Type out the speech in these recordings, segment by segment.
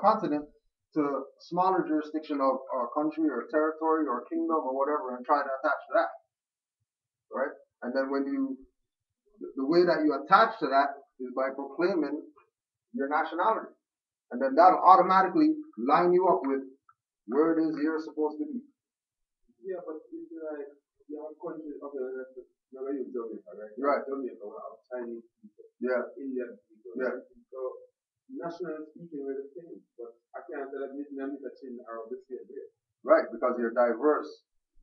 continent to a smaller jurisdiction of a country or territory or kingdom or whatever and try to attach to that, right? And then the way that you attach to that is by proclaiming your nationality. And then that'll automatically line you up with where it is you're supposed to be. Yeah, but it's like, you have countries, okay, never use Jamaica, right? Right. Jamaica, we have Chinese people. Yeah. Indian people. Yeah. Right? So, national speaking, we're the same. But I can't tell that Mr. and Mr. Chin are of the same race. Right, because you're diverse.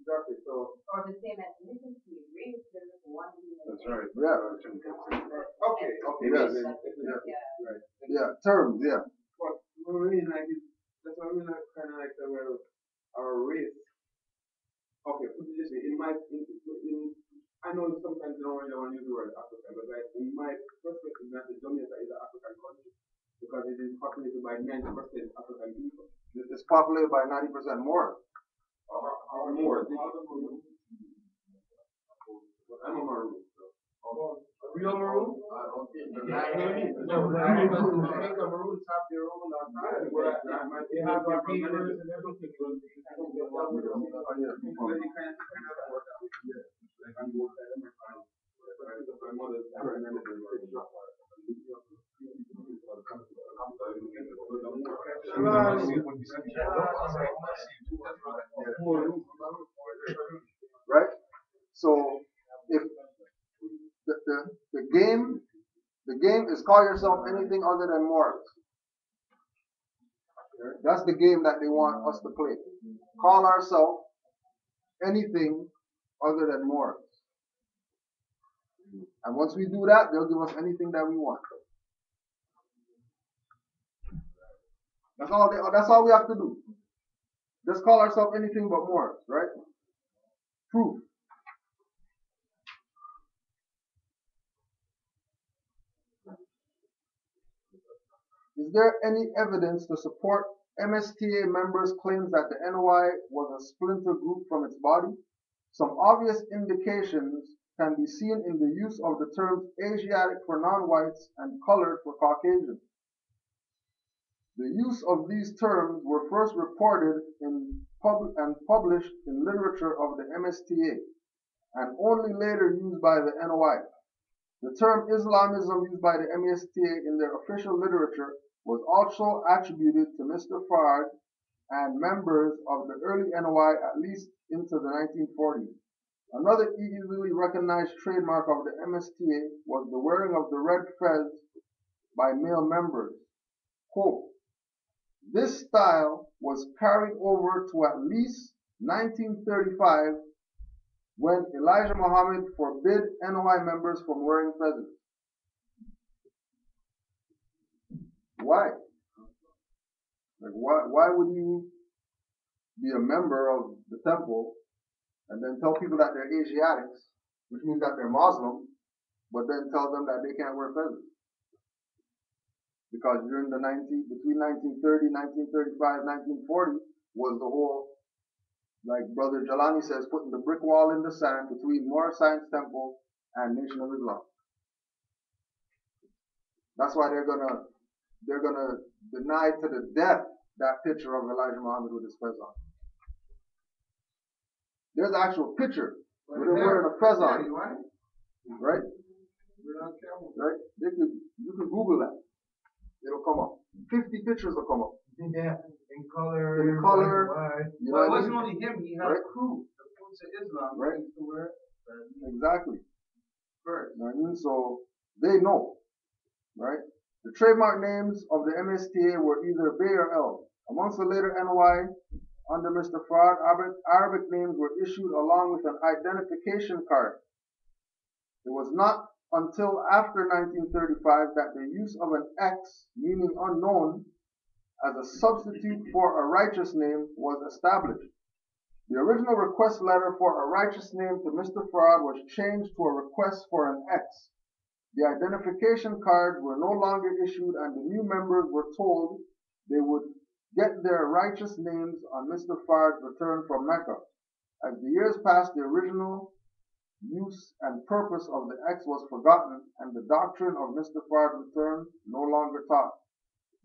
Exactly. So, or the same ethnicity, race, there's one human. That's right. Yeah. Okay. Yes. Yeah. Right. Yeah. Terms. Yeah. But what I mean, like, that's what I mean, like, kind of like our race. Okay, put it this way. I know sometimes you don't really want to use the word Africa, but like in my perspective, that Jamaica is an African country because it is populated by 90% African people. It's populated by 90% more. Or more. I'm a Maroon. Are you a Maroon? No, the Maroons have their own tribe. They have their papers and everything. Right? So if the game is call yourself anything other than morals. That's the game that they want us to play. Call ourselves anything other than morals. And once we do that, they'll give us anything that we want. That's all we have to do. Just call ourselves anything but morals, right? Proof. Is there any evidence to support MSTA members' claims that the NOI was a splinter group from its body? Some obvious indications can be seen in the use of the terms Asiatic for non-whites and colored for Caucasians. The use of these terms were first reported and published in literature of the MSTA, and only later used by the NOI. The term Islamism used by the MSTA in their official literature was also attributed to Mr. Fard and members of the early NOI at least into the 1940s. Another easily recognized trademark of the MSTA was the wearing of the red fez by male members. Quote, this style was carried over to at least 1935 when Elijah Muhammad forbid NOI members from wearing feathers. Why? Like why would you be a member of the temple and then tell people that they're Asiatics, which means that they're Muslim, but then tell them that they can't wear feathers? Because between 1930, 1935, 1940 was the whole, like Brother Jalani says, putting the brick wall in the sand between Moor Science Temple and Nation of Islam. That's why they're gonna deny to the death that picture of Elijah Muhammad with his fez on. There's an actual picture with him wearing a fez on, right? Right? You can Google that. It'll come up. 50 pictures will come up. Yeah, in color. In color. You know, it wasn't only him. He had a crew. The Fruits of Islam. Right. To wear. Exactly. Right. You know what I mean? So they know, right? The trademark names of the MSTA were either Bay or L. Amongst the later NOI, under Mr. Fraud, Arabic names were issued along with an identification card. It was not until after 1935 that the use of an X, meaning unknown, as a substitute for a righteous name was established. The original request letter for a righteous name to Mr. Fraud was changed to a request for an X. The identification cards were no longer issued and the new members were told they would get their righteous names on Mr. Fraud's return from Mecca. As the years passed, the original use and purpose of the X was forgotten and the doctrine of Mr. Fraud's return no longer taught.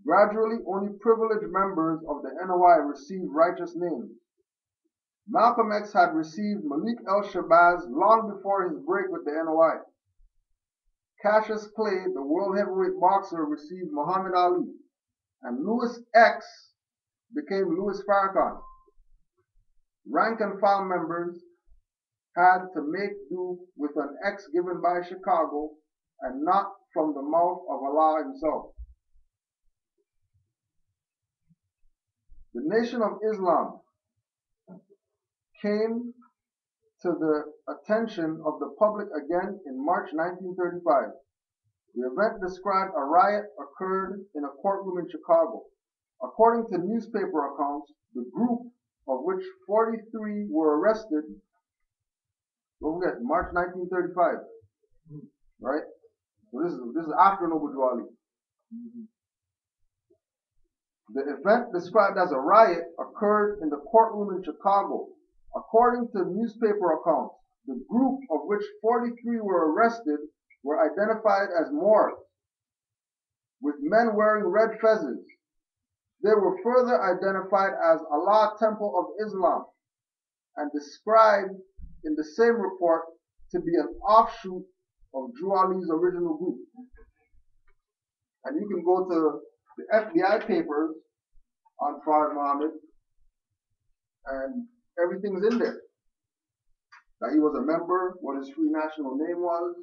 Gradually, only privileged members of the NOI received righteous names. Malcolm X had received Malik El-Shabazz long before his break with the NOI. Cassius Clay, the world heavyweight boxer, received Muhammad Ali, and Louis X became Louis Farrakhan. Rank and file members had to make do with an X given by Chicago and not from the mouth of Allah himself. The Nation of Islam came to the attention of the public again in March 1935. The event described a riot occurred in a courtroom in Chicago. According to newspaper accounts, the group, of which 43 were arrested, don't forget, March 1935, right? So this is after Noble Drew Ali. The event described as a riot occurred in the courtroom in Chicago. According to newspaper accounts, the group, of which 43 were arrested, were identified as Moors, with men wearing red fezzes. They were further identified as Allah Temple of Islam and described in the same report to be an offshoot of Drew Ali's original group. And you can go to the FBI papers on Fard Muhammad, and everything's in there. That he was a member, what his free national name was,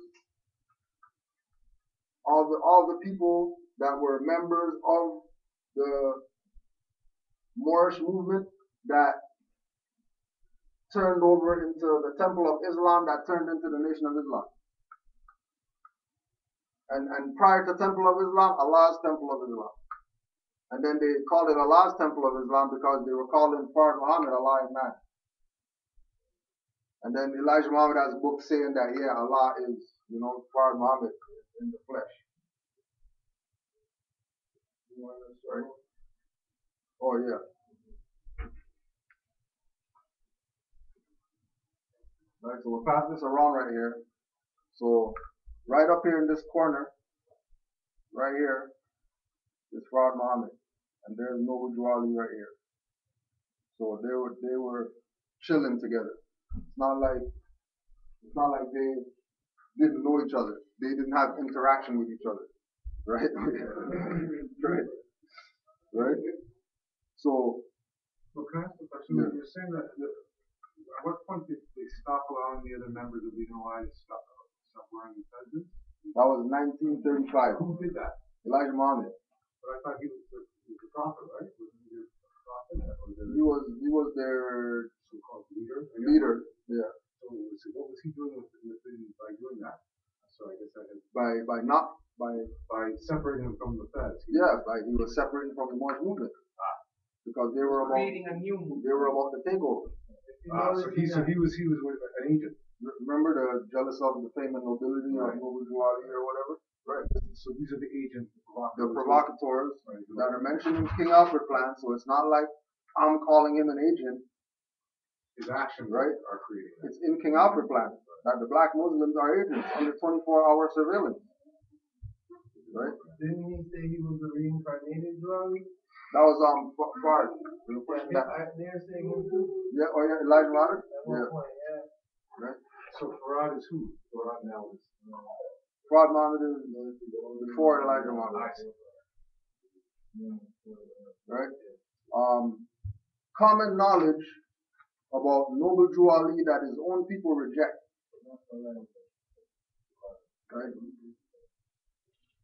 all the people that were members of the Moorish movement that turned over into the Temple of Islam, that turned into the Nation of Islam. And prior to Temple of Islam, Allah's Temple of Islam. And then they called it Allah's Temple of Islam because they were calling Fard Muhammad Allah and man. And then Elijah Muhammad has a book saying that, yeah, Allah is, Fard Muhammad in the flesh. Right? Oh, yeah. Right, so we'll pass this around right here. So, right up here in this corner, right here, is Fard Muhammad, and there's Noble Drew Ali right here. So they were chilling together. It's not like they didn't know each other. They didn't have interaction with each other, right? right. So, can I ask a question? Yeah. You're saying that at what point did they stop allowing the other members of the NOI to stop wearing the fezzes? That was 1935. Who did that? Elijah Muhammad. But I thought he was the prophet, right? Wasn't he the prophet? He was their so-called leader. Yeah. So what was he doing by doing that? So I guess by separating him from the feds. He was separating from the Moorish movement. Because they were about creating a new movement. They were about to take over. So he was an agent. Remember the jealous of the fame and nobility of Noble Drew Ali or whatever? Right. So these are the agents, the provocateurs that are mentioned in King Alfred Plan. So it's not like I'm calling him an agent. His actions are creating. It's in King Alfred Plan that the black Muslims are agents under 24-hour surveillance. Right? Didn't he say he was a reincarnated Drew Ali? That was Fard. They're saying him too. Yeah, Elijah Muhammad? Yeah. Point, yeah. Right. So Farad is who? Farad now is Fard Muhammad is before Elijah Muhammad. Right? Common knowledge about Noble Drew Ali that his own people reject. Right?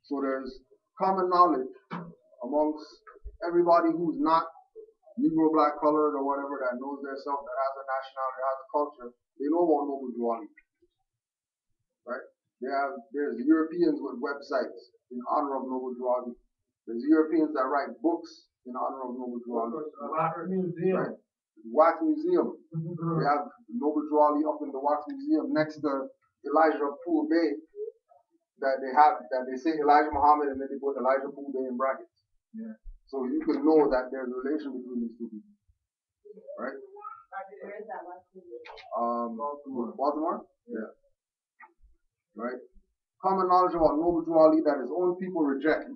So there's common knowledge amongst everybody who's not Negro, black, colored, or whatever, that knows their self, that has a nationality, that has a culture. They know about Noble Drew Ali. Right? There's Europeans with websites in honor of Noble Drew Ali. There's Europeans that write books in honor of Noble Drew Ali. Wax Museum. Right? Wax Museum. They have Noble Drew Ali up in the Wax Museum next to Elijah Poole Bey. That they say Elijah Muhammad and then they put Elijah Poole Bey in brackets. Yeah. So you can know that there's a relation between these two people. Right? Where is that one? Baltimore? Yeah. Right? Common knowledge about Noble Drew Ali that his own people reject.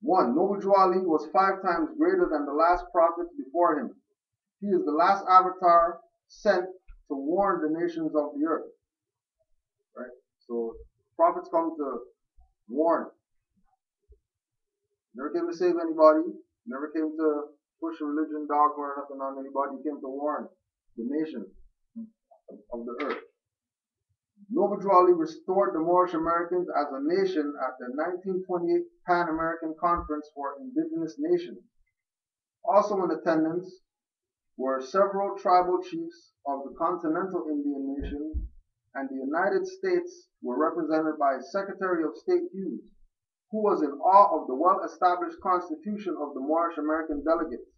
1. Noble Drew Ali was 5 times greater than the last prophets before him. He is the last avatar sent to warn the nations of the earth. Right? So prophets come to warn. Never came to save anybody. Never came to push religion, dogma, or nothing on anybody. He came to warn the nation of the earth. Noble Drew Ali restored the Moorish Americans as a nation at the 1928 Pan-American Conference for Indigenous Nations. Also in attendance were several tribal chiefs of the continental Indian nation, and the United States were represented by Secretary of State Hughes, who was in awe of the well-established constitution of the Moorish American delegates.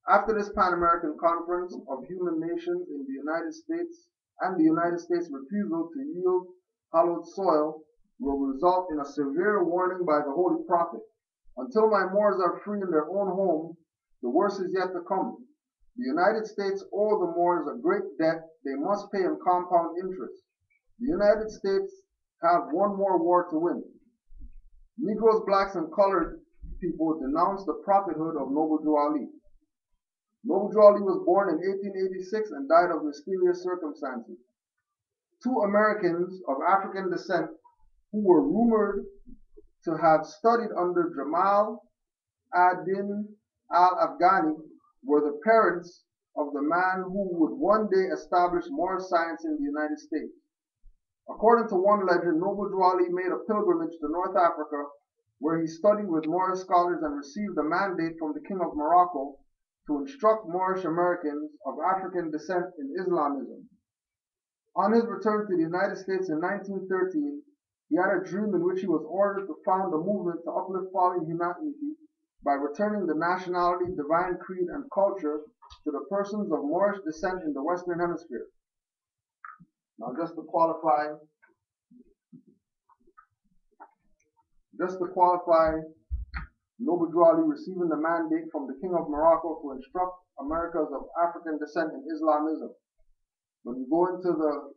After this Pan-American Conference of Human Nations in the United States and the United States' refusal to yield hallowed soil will result in a severe warning by the Holy Prophet. Until my Moors are free in their own home, the worst is yet to come. The United States owe the Moors a great debt they must pay in compound interest. The United States have one more war to win. Negroes, blacks, and colored people denounce the prophethood of Noble Drew Ali. Noble Drew Ali was born in 1886 and died of mysterious circumstances. 2 Americans of African descent who were rumored to have studied under Jamal ad-Din al-Afghani were the parents of the man who would one day establish Moorish science in the United States. According to one legend, Noble Drew Ali made a pilgrimage to North Africa where he studied with Moorish scholars and received a mandate from the King of Morocco to instruct Moorish Americans of African descent in Islamism. On his return to the United States in 1913, he had a dream in which he was ordered to found a movement to uplift fallen humanity by returning the nationality, divine creed, and culture to the persons of Moorish descent in the Western Hemisphere. Now, just to qualify Noble Drew Ali receiving the mandate from the King of Morocco to instruct Americans of African descent in Islamism. When you go into the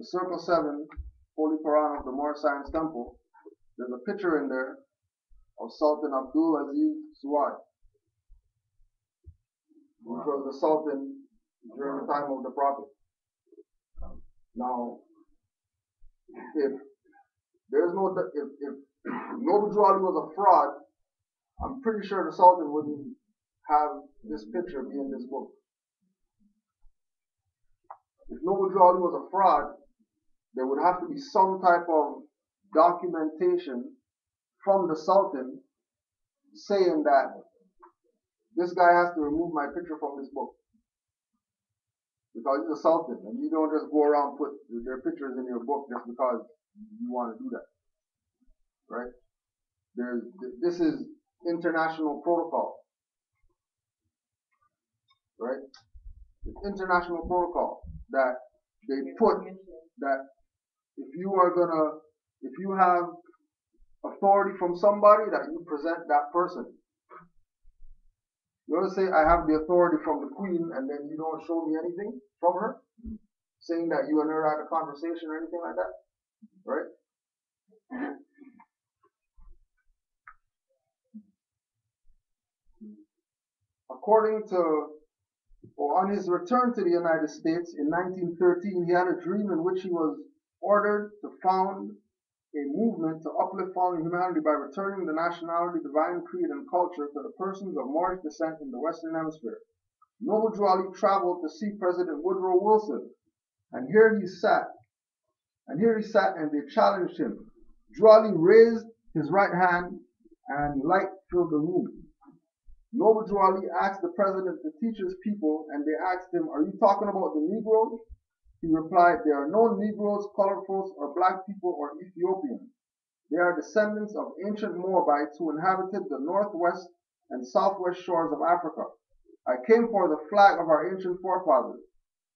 Circle 7 Holy Quran of the Moorish Science Temple, there's a picture in there of Sultan Abdul Aziz Suwad, which was the Sultan during the time of the Prophet. Now, if Noble Drew Ali was a fraud, I'm pretty sure the Sultan wouldn't have this picture be in this book. If Noble Drew Ali was a fraud, there would have to be some type of documentation from the Sultan saying that this guy has to remove my picture from this book. Because he's a Sultan, and you don't just go around put their pictures in your book just because you want to do that. Right? This is international protocol. Right? It's international protocol that they put that if you have authority from somebody, that you present that person. You don't say, I have the authority from the Queen, and then you don't show me anything from her, saying that you and her had a conversation or anything like that, right? On his return to the United States in 1913, he had a dream in which he was ordered to found a movement to uplift fallen humanity by returning the nationality, divine creed, and culture to the persons of Moorish descent in the Western Hemisphere. Noble Drew Ali traveled to see President Woodrow Wilson, and here he sat, and they challenged him. Drew Ali raised his right hand, and light filled the room. Noble Drew Ali asked the president to teach his people, and they asked him, are you talking about the Negroes? He replied, there are no Negroes, colored folks, or black people, or Ethiopians. They are descendants of ancient Moabites who inhabited the northwest and southwest shores of Africa. I came for the flag of our ancient forefathers.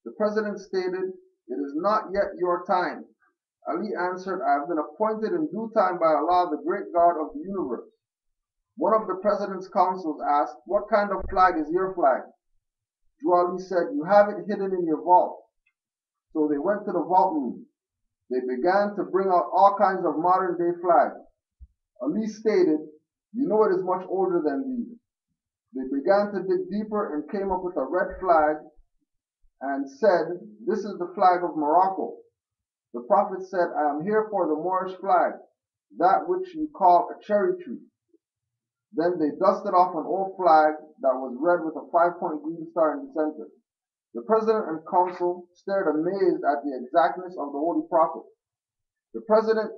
The president stated, it is not yet your time. Ali answered, I have been appointed in due time by Allah, the great God of the universe. One of the president's counsels asked, what kind of flag is your flag? Drew Ali said, you have it hidden in your vault. So they went to the vault room. They began to bring out all kinds of modern day flags. Ali stated, "You know it is much older than these." They began to dig deeper and came up with a red flag and said, "This is the flag of Morocco." The prophet said, "I am here for the Moorish flag, that which you call a cherry tree." Then they dusted off an old flag that was red with a 5-point green star in the center. The president and council stared amazed at the exactness of the holy prophet. The president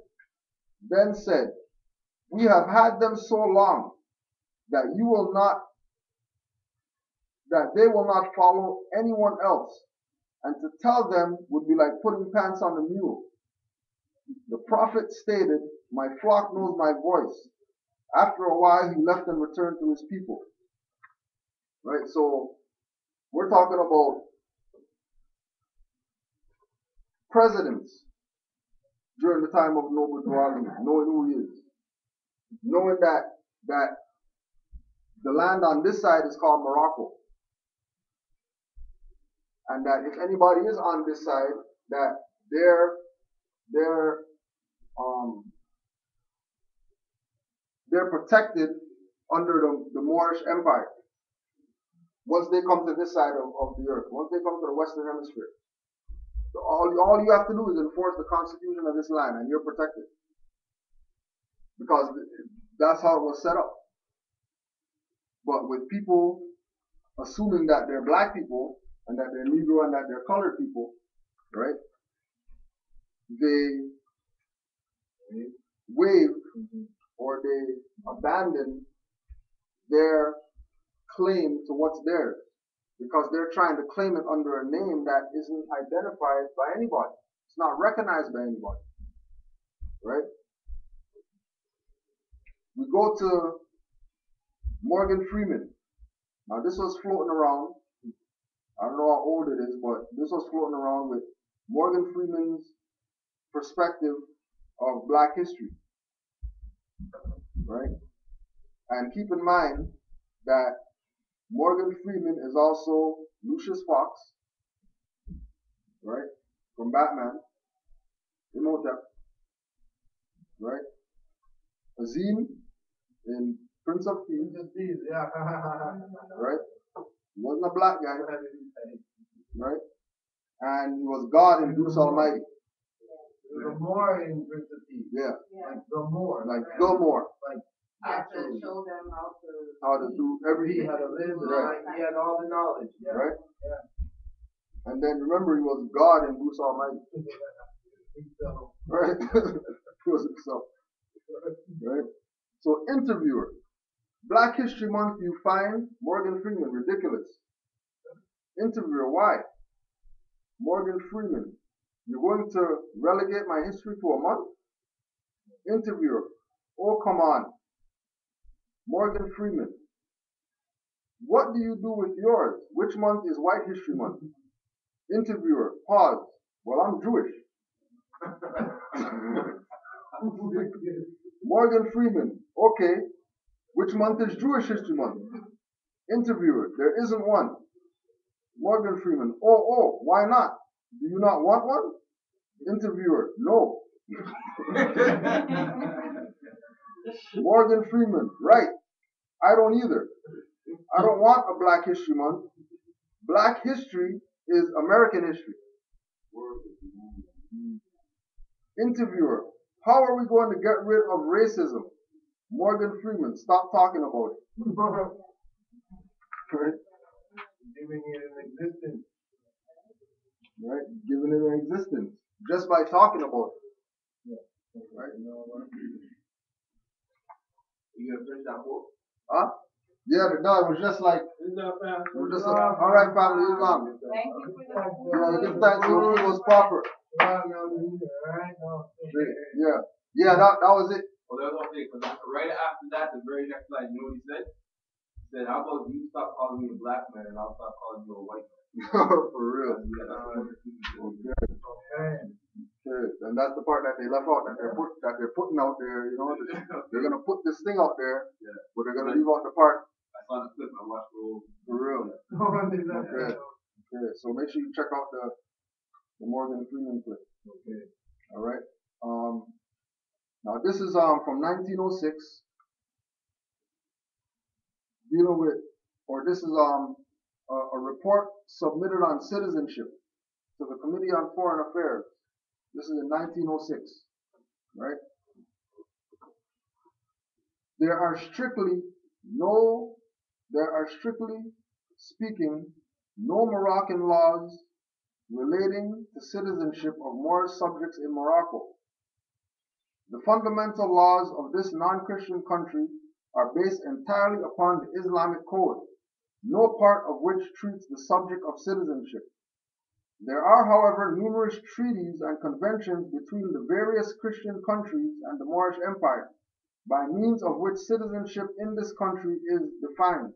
then said, "We have had them so long that they will not follow anyone else, and to tell them would be like putting pants on a mule." The prophet stated, "My flock knows my voice." After a while, he left and returned to his people. Right? So we're talking about presidents during the time of Noble Dwali, knowing who he is, knowing that the land on this side is called Morocco, and that if anybody is on this side, that they're um, they're protected under the Moorish Empire. Once they come to this side of the earth, once they come to the Western Hemisphere, so all you have to do is enforce the constitution of this land, and you're protected. Because that's how it was set up. But with people assuming that they're black people, and that they're Negro, and that they're colored people, right? They waive or they abandon their claim to what's theirs, because they're trying to claim it under a name that isn't identified by anybody. It's not recognized by anybody, right? We go to Morgan Freeman. Now this was floating around. I don't know how old it is, but this was floating around with Morgan Freeman's perspective of black history, right? And keep in mind that Morgan Freeman is also Lucius Fox, right? From Batman, Imhotep, right? Azim in Prince of Thieves, Yeah. right? He wasn't a black guy, right? And he was God in Bruce Almighty. The more in Prince of Thieves. Yeah. Like the more. Like the more. Like You have to show them How to do everything. how to live. Right. He had all the knowledge. Yeah. Right? Yeah. And then remember, he was God in Bruce Almighty. So, Right? He was himself. Right? So, interviewer. Black History Month, you find Morgan Freeman ridiculous. Interviewer, why? Morgan Freeman, you're going to relegate my history to a month? Interviewer, oh, come on. Morgan Freeman, what do you do with yours? Which month is White History Month? Interviewer, pause. Well, I'm Jewish. Morgan Freeman, okay. Which month is Jewish History Month? Interviewer, there isn't one. Morgan Freeman, oh, why not? Do you not want one? Interviewer, no. Morgan Freeman, right. I don't either. I don't want a Black History Month. Black history is American history. Interviewer, how are we going to get rid of racism? Morgan Freeman, stop talking about it. Right? giving it an existence. Right? Giving it an existence. Just by talking about it. Yeah. Right? You gonna finish that book? Huh? Yeah, the dog was just like, all right, family, Islam. Thank you for that. You know, give thanks to who was proper. Yeah. Yeah, that was it. Well, that's one thing, because right after that, the very next slide, you know what he said? He said, how about you stop calling me a black man and I'll stop calling you a white man? For real. Okay. And that's the part that they left out, that they're putting out there, you know, they're gonna put this thing out there, Yeah. but they're gonna leave out the part. I saw the clip, I watched the whole. For real. Okay. Okay. So make sure you check out the Morgan Freeman clip. Okay. All right. Now this is from 1906, dealing with, or this is a report submitted on citizenship to the Committee on Foreign Affairs. This is in 1906, right? There are strictly speaking, no Moroccan laws relating to citizenship of Moorish subjects in Morocco. The fundamental laws of this non-Christian country are based entirely upon the Islamic code, no part of which treats the subject of citizenship. There are, however, numerous treaties and conventions between the various Christian countries and the Moorish Empire, by means of which citizenship in this country is defined.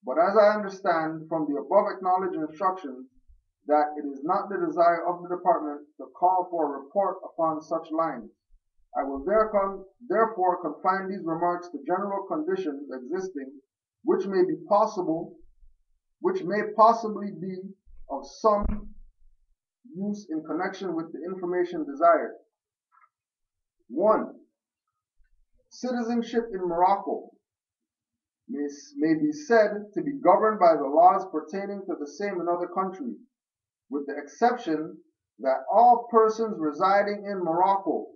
But as I understand from the above acknowledged instructions, that it is not the desire of the department to call for a report upon such lines, I will therefore confine these remarks to general conditions existing, which may possibly be of some use in connection with the information desired. 1. Citizenship in Morocco may be said to be governed by the laws pertaining to the same in other countries, with the exception that all persons residing in Morocco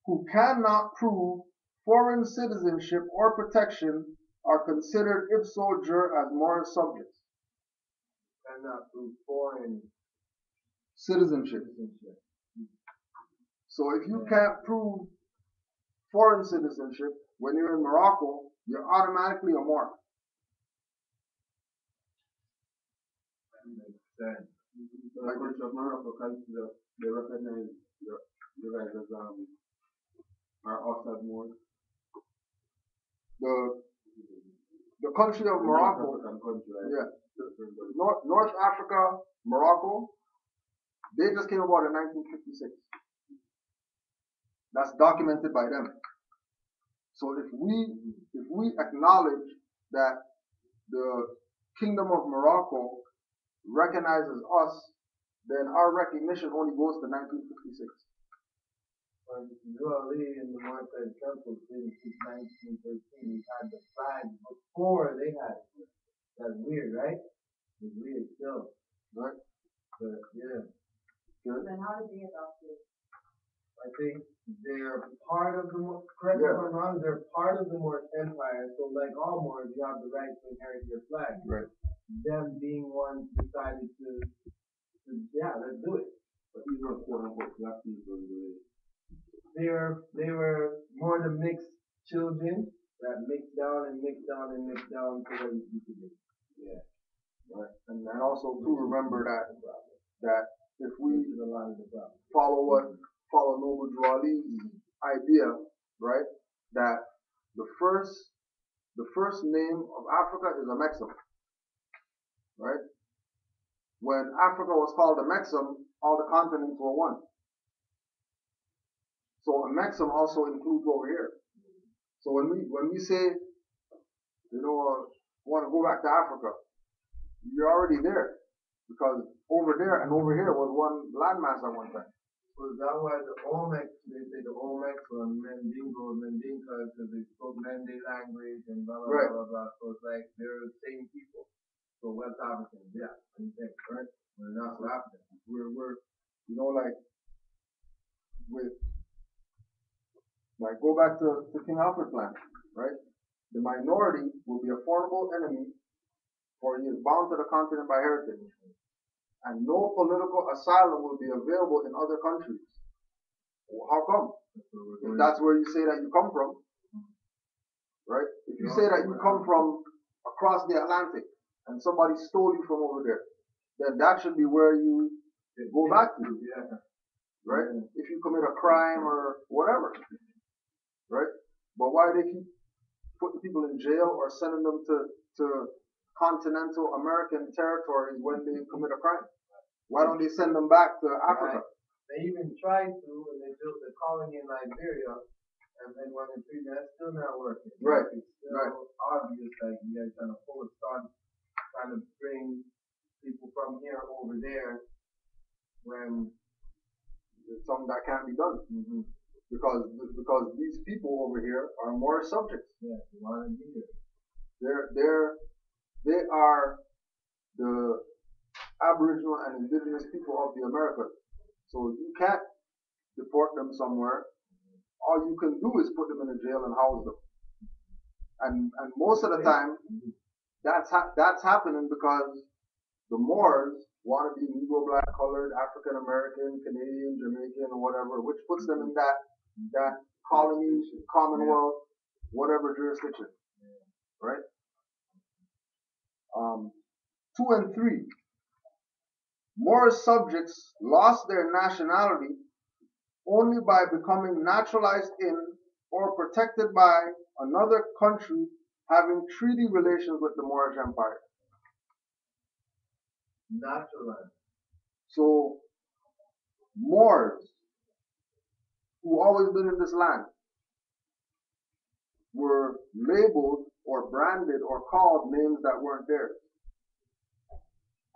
who cannot prove foreign citizenship or protection are considered ipso jure as Moorish subjects. Cannot prove foreign Citizenship. So if you can't prove foreign citizenship when you're in Morocco, you're automatically a Moor. That makes sense. So the country of Morocco consider they recognize the right as our outside Moors. The country of Morocco, yeah, North Africa, Morocco, they just came about in 1956. That's documented by them. So if we acknowledge that the Kingdom of Morocco recognizes us, then our recognition only goes to 1956. Ali in the Marseille Temple since 1913, we had the flag before they had it. That's weird, right? It's weird still. Right? But yeah. Then how did they adopt it? I think they're part of the, correct me if I'm wrong, they're part of the Moorish Empire. So like all Moors, you have the right to inherit your flag. Right. Them being ones decided to yeah, let's do it. But these were quote unquote black people. They were more the mixed children that mixed down and mixed down and mixed down to what you could be. Yeah. Right. And also too remember that if we follow Noble Drew Ali's idea, right, that the first name of Africa is a Mexam. Right? When Africa was called a Mexam, all the continents were one. So a Mexam also includes over here. So when we say, want to go back to Africa, you're already there, because over there and over here was one landmass at one time. So that's why the Olmecs, they say the Olmecs were Mandinka, because they spoke Mende language and blah, blah, Right. blah, blah, blah. So it's like they're the same people. So West Africans, yeah, same thing, right? We're not South Africans. We're like go back to King Alfred's land, right? The minority will be a formidable enemy, for he is bound to the continent by heritage, and no political asylum will be available in other countries. Well, how come? If that's where you say that you come from, right? If you say that you come from across the Atlantic and somebody stole you from over there, then that should be where you go back to, right? If you commit a crime or whatever, right? But why they keep putting people in jail or sending them to continental American territories when they commit a crime? Why don't they send them back to Africa? Right. They even tried to, and they built a colony in Liberia, and then when they figured that's still not working. Right. It's still obvious, like you guys trying to pull a stunt, trying to bring people from here over there, when it's something that can't be done. mm-hmm. Because because these people over here are more subjects. Yeah, you want to be here. They are the Aboriginal and Indigenous people of the Americas. So you can't deport them somewhere. All you can do is put them in a jail and house them. And most of the time, that's happening because the Moors want to be Negro, black, colored, African American, Canadian, Jamaican, or whatever, which puts them in that colony, Commonwealth, whatever jurisdiction, right? 2 and 3. Moor subjects lost their nationality only by becoming naturalized in or protected by another country having treaty relations with the Moorish Empire. Naturalized. So Moors who always been in this land were labeled or branded or called names that weren't theirs.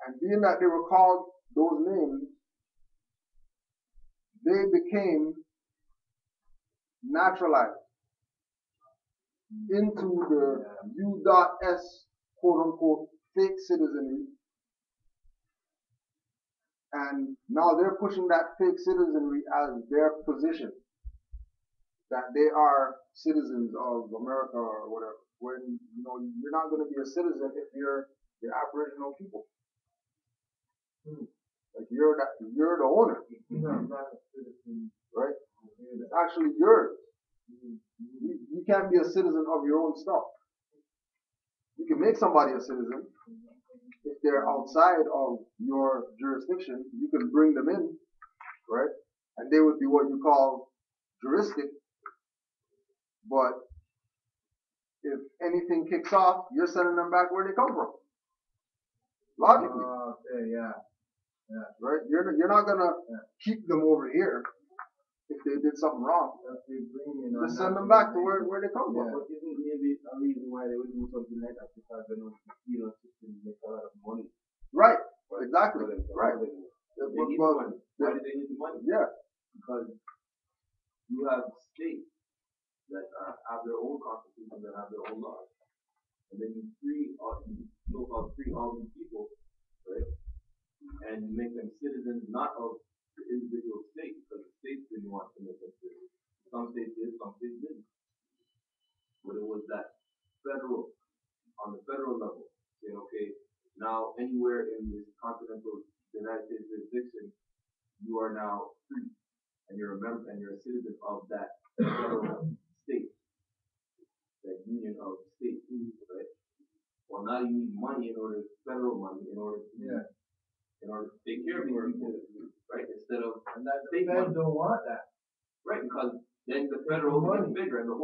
And being that they were called those names, they became naturalized into the U.S. quote unquote fake citizenry. And now they're pushing that fake citizenry as their position, that they are citizens of America or whatever. When you're not going to be a citizen if you're the Aboriginal people. Like you're the owner. Right? It's actually yours. You can't be a citizen of your own stuff. You can make somebody a citizen. If they're outside of your jurisdiction, you can bring them in, right? And they would be what you call juristic. But if anything kicks off, you're sending them back where they come from. Logically. Okay, yeah. Right? You're not gonna keep them over here if they did something wrong. Just send them back to where they come from. But isn't maybe a reason why they would do something like that because they know the penal system makes a lot of money. Right. Exactly. Right. They need the money. Why do they need the money? Yeah. Because you have states that have their own constitution, that have their own laws. And then you free all these people, right? And you make them citizens not of the individual state, because the states didn't want to make them citizens. Some states did, some states didn't. But it was that on the federal level, saying, okay, now anywhere in this continental United States jurisdiction, you are now free, and you're a member, and you're a citizen of that federal state, that union of states, right? Well, now you need money federal money in order to take care of these people, right? Instead of state money. Don't want that. Right, because then the federal gets bigger, and the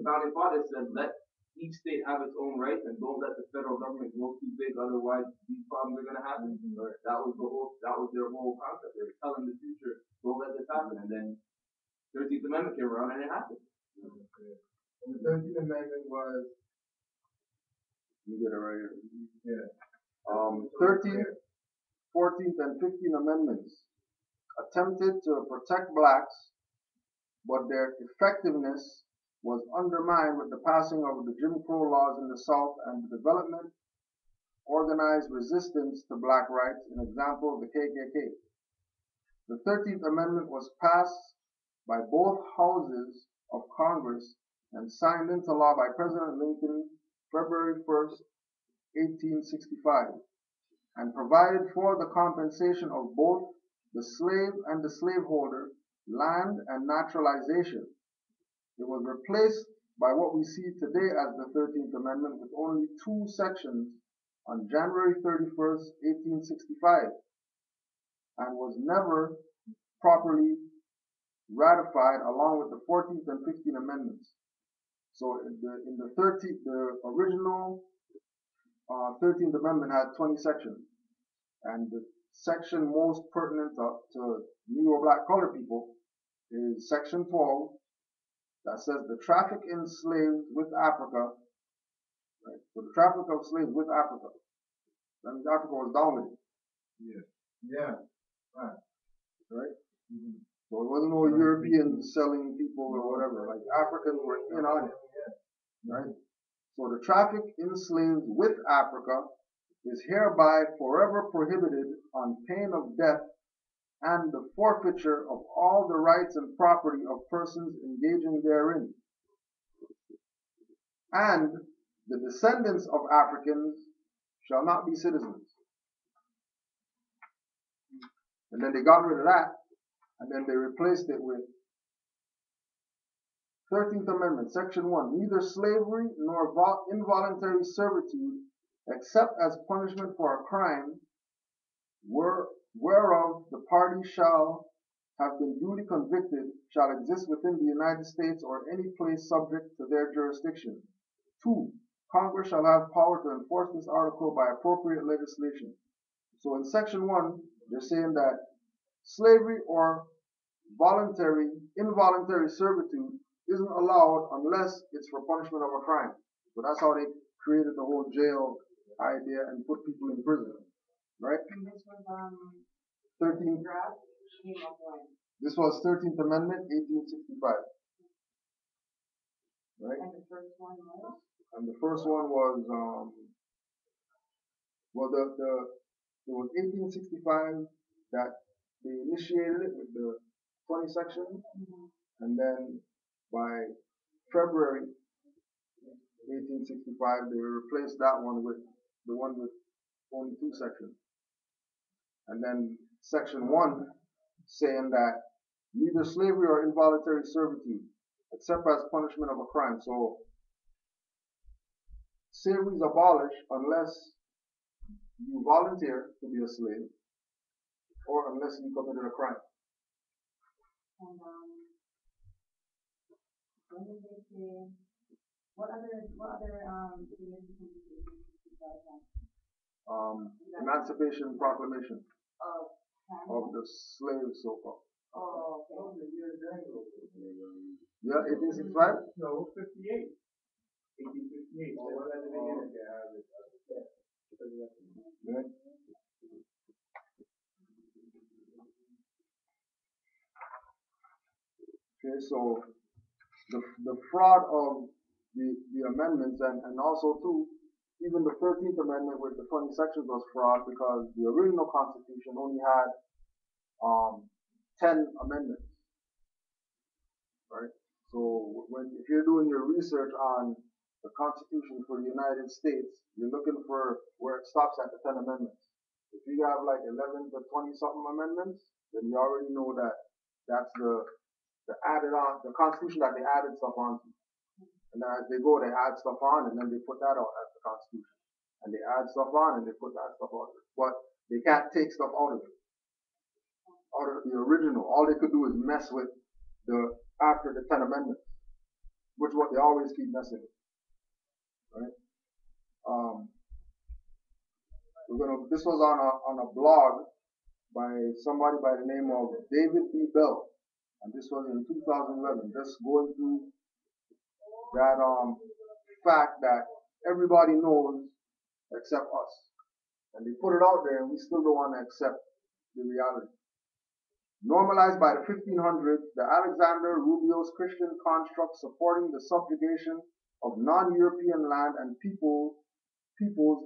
founding fathers said, let each state have its own rights, and don't let the federal government grow too big, otherwise these problems are gonna happen. Right. That was their whole concept. They were telling the future, don't let this happen, and then 13th Amendment came around and it happened. Okay. And the 13th Amendment was. You get it right here. Yeah. 13th, 14th, and 15th Amendments attempted to protect blacks, but their effectiveness was undermined with the passing of the Jim Crow laws in the South and the development organized resistance to black rights, an example of the KKK. The 13th Amendment was passed by both houses of Congress and signed into law by President Lincoln February 1st, 1865, and provided for the compensation of both the slave and the slaveholder, land and naturalization. It was replaced by what we see today as the 13th Amendment with only 2 sections on January 31st, 1865, and was never properly ratified along with the 14th and 15th Amendments. So the original 13th Amendment had 20 sections, and the section most pertinent to Negro, black, colored people is Section 12, that says the traffic in slaves with Africa, right? So the traffic of slaves with Africa. That means Africa was down with it. Yeah. Yeah. Right. Right? So it wasn't no Europeans selling people or whatever. Like Africans were in on it, right? So the traffic in slaves with Africa is hereby forever prohibited on pain of death and the forfeiture of all the rights and property of persons engaging therein. And the descendants of Africans shall not be citizens. And then they got rid of that, and then they replaced it with 13th Amendment, Section 1. Neither slavery nor involuntary servitude, except as punishment for a crime, whereof the party shall have been duly convicted, shall exist within the United States or any place subject to their jurisdiction. 2. Congress shall have power to enforce this article by appropriate legislation. So in Section 1, they're saying that slavery or involuntary servitude isn't allowed unless it's for punishment of a crime. So that's how they created the whole jail idea and put people in prison, right? And this was 13th. draft came up when? This was 13th Amendment, 1865, right? And the first one was? And the first one was it was 1865 that they initiated it with the 20 sections, and then by February 1865 they replaced that one with the one with only 2 sections. And then Section 1 saying that neither slavery or involuntary servitude, except as punishment of a crime. So slavery is abolished unless you volunteer to be a slave or unless you committed a crime. And when did they say, what other significant decisions Emancipation Proclamation of of the slaves, so-called. Oh, okay. Yeah, 1865? No, 58. 1858. Oh, what at the beginning, Yeah. Okay, so the fraud of the amendments and also too, even the 13th Amendment with the 20 sections was fraud because the original Constitution only had 10 amendments, right? So if you're doing your research on the Constitution for the United States, you're looking for where it stops at the 10 amendments. If you have like 11 to 20 something amendments, then you already know that that's the Constitution that they added stuff onto. And then as they go, they add stuff on, and then they put that out as the Constitution. And they add stuff on, and they put that stuff out of it. But they can't take stuff out of it, out of the original. All they could do is mess with after the 10 amendments, which is what they always keep messing with, right? This was on a blog by somebody by the name of David B. Bell, and this was in 2011. Just going through that fact that everybody knows except us, and they put it out there, and we still don't want to accept the reality. Normalized by the 1500s, the Alexander Rubio's Christian construct supporting the subjugation of non-European land and peoples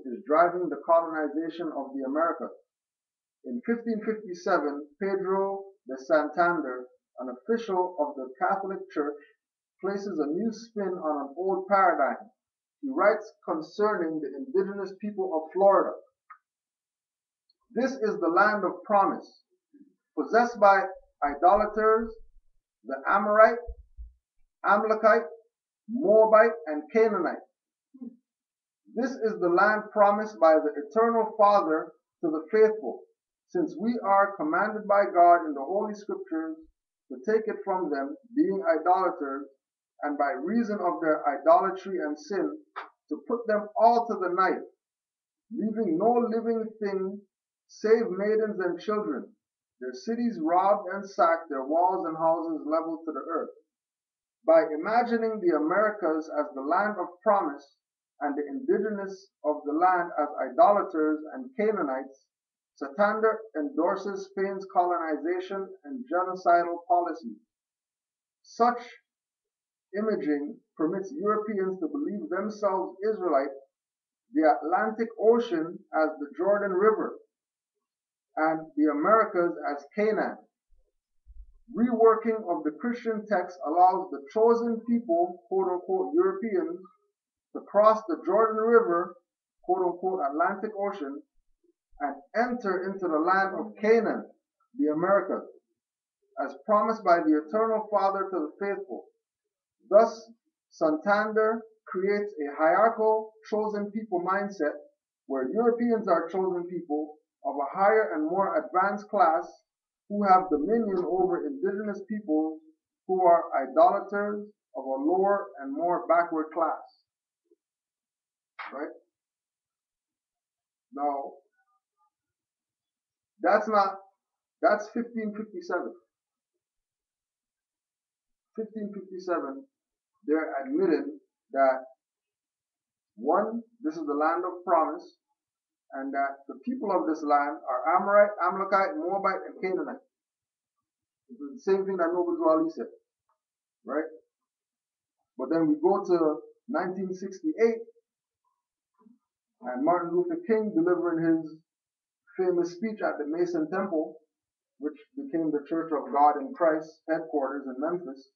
is driving the colonization of the Americas. In 1557, Pedro de Santander, an official of the Catholic Church, places a new spin on an old paradigm. He writes concerning the indigenous people of Florida. This is the land of promise, possessed by idolaters, the Amorite, Amalekite, Moabite, and Canaanite. This is the land promised by the eternal Father to the faithful, since we are commanded by God in the Holy Scriptures to take it from them, being idolaters, and by reason of their idolatry and sin, to put them all to the knife, leaving no living thing save maidens and children, their cities robbed and sacked, their walls and houses leveled to the earth. By imagining the Americas as the land of promise and the indigenous of the land as idolaters and Canaanites, Santander endorses Spain's colonization and genocidal policies. Such imaging permits Europeans to believe themselves Israelite, the Atlantic Ocean as the Jordan River, and the Americas as Canaan. Reworking of the Christian text allows the chosen people, quote unquote, Europeans, to cross the Jordan River, quote unquote, Atlantic Ocean, and enter into the land of Canaan, the Americas, as promised by the Eternal Father to the faithful. Thus, Santander creates a hierarchical chosen people mindset where Europeans are chosen people of a higher and more advanced class who have dominion over indigenous peoples who are idolaters of a lower and more backward class. Right? Now, that's 1557. 1557, they're admitting that one, this is the land of promise, and that the people of this land are Amorite, Amalekite, Moabite, and Canaanite. It's the same thing that Noble Drew Ali said, right? But then we go to 1968, and Martin Luther King delivering his famous speech at the Mason Temple, which became the Church of God in Christ headquarters in Memphis.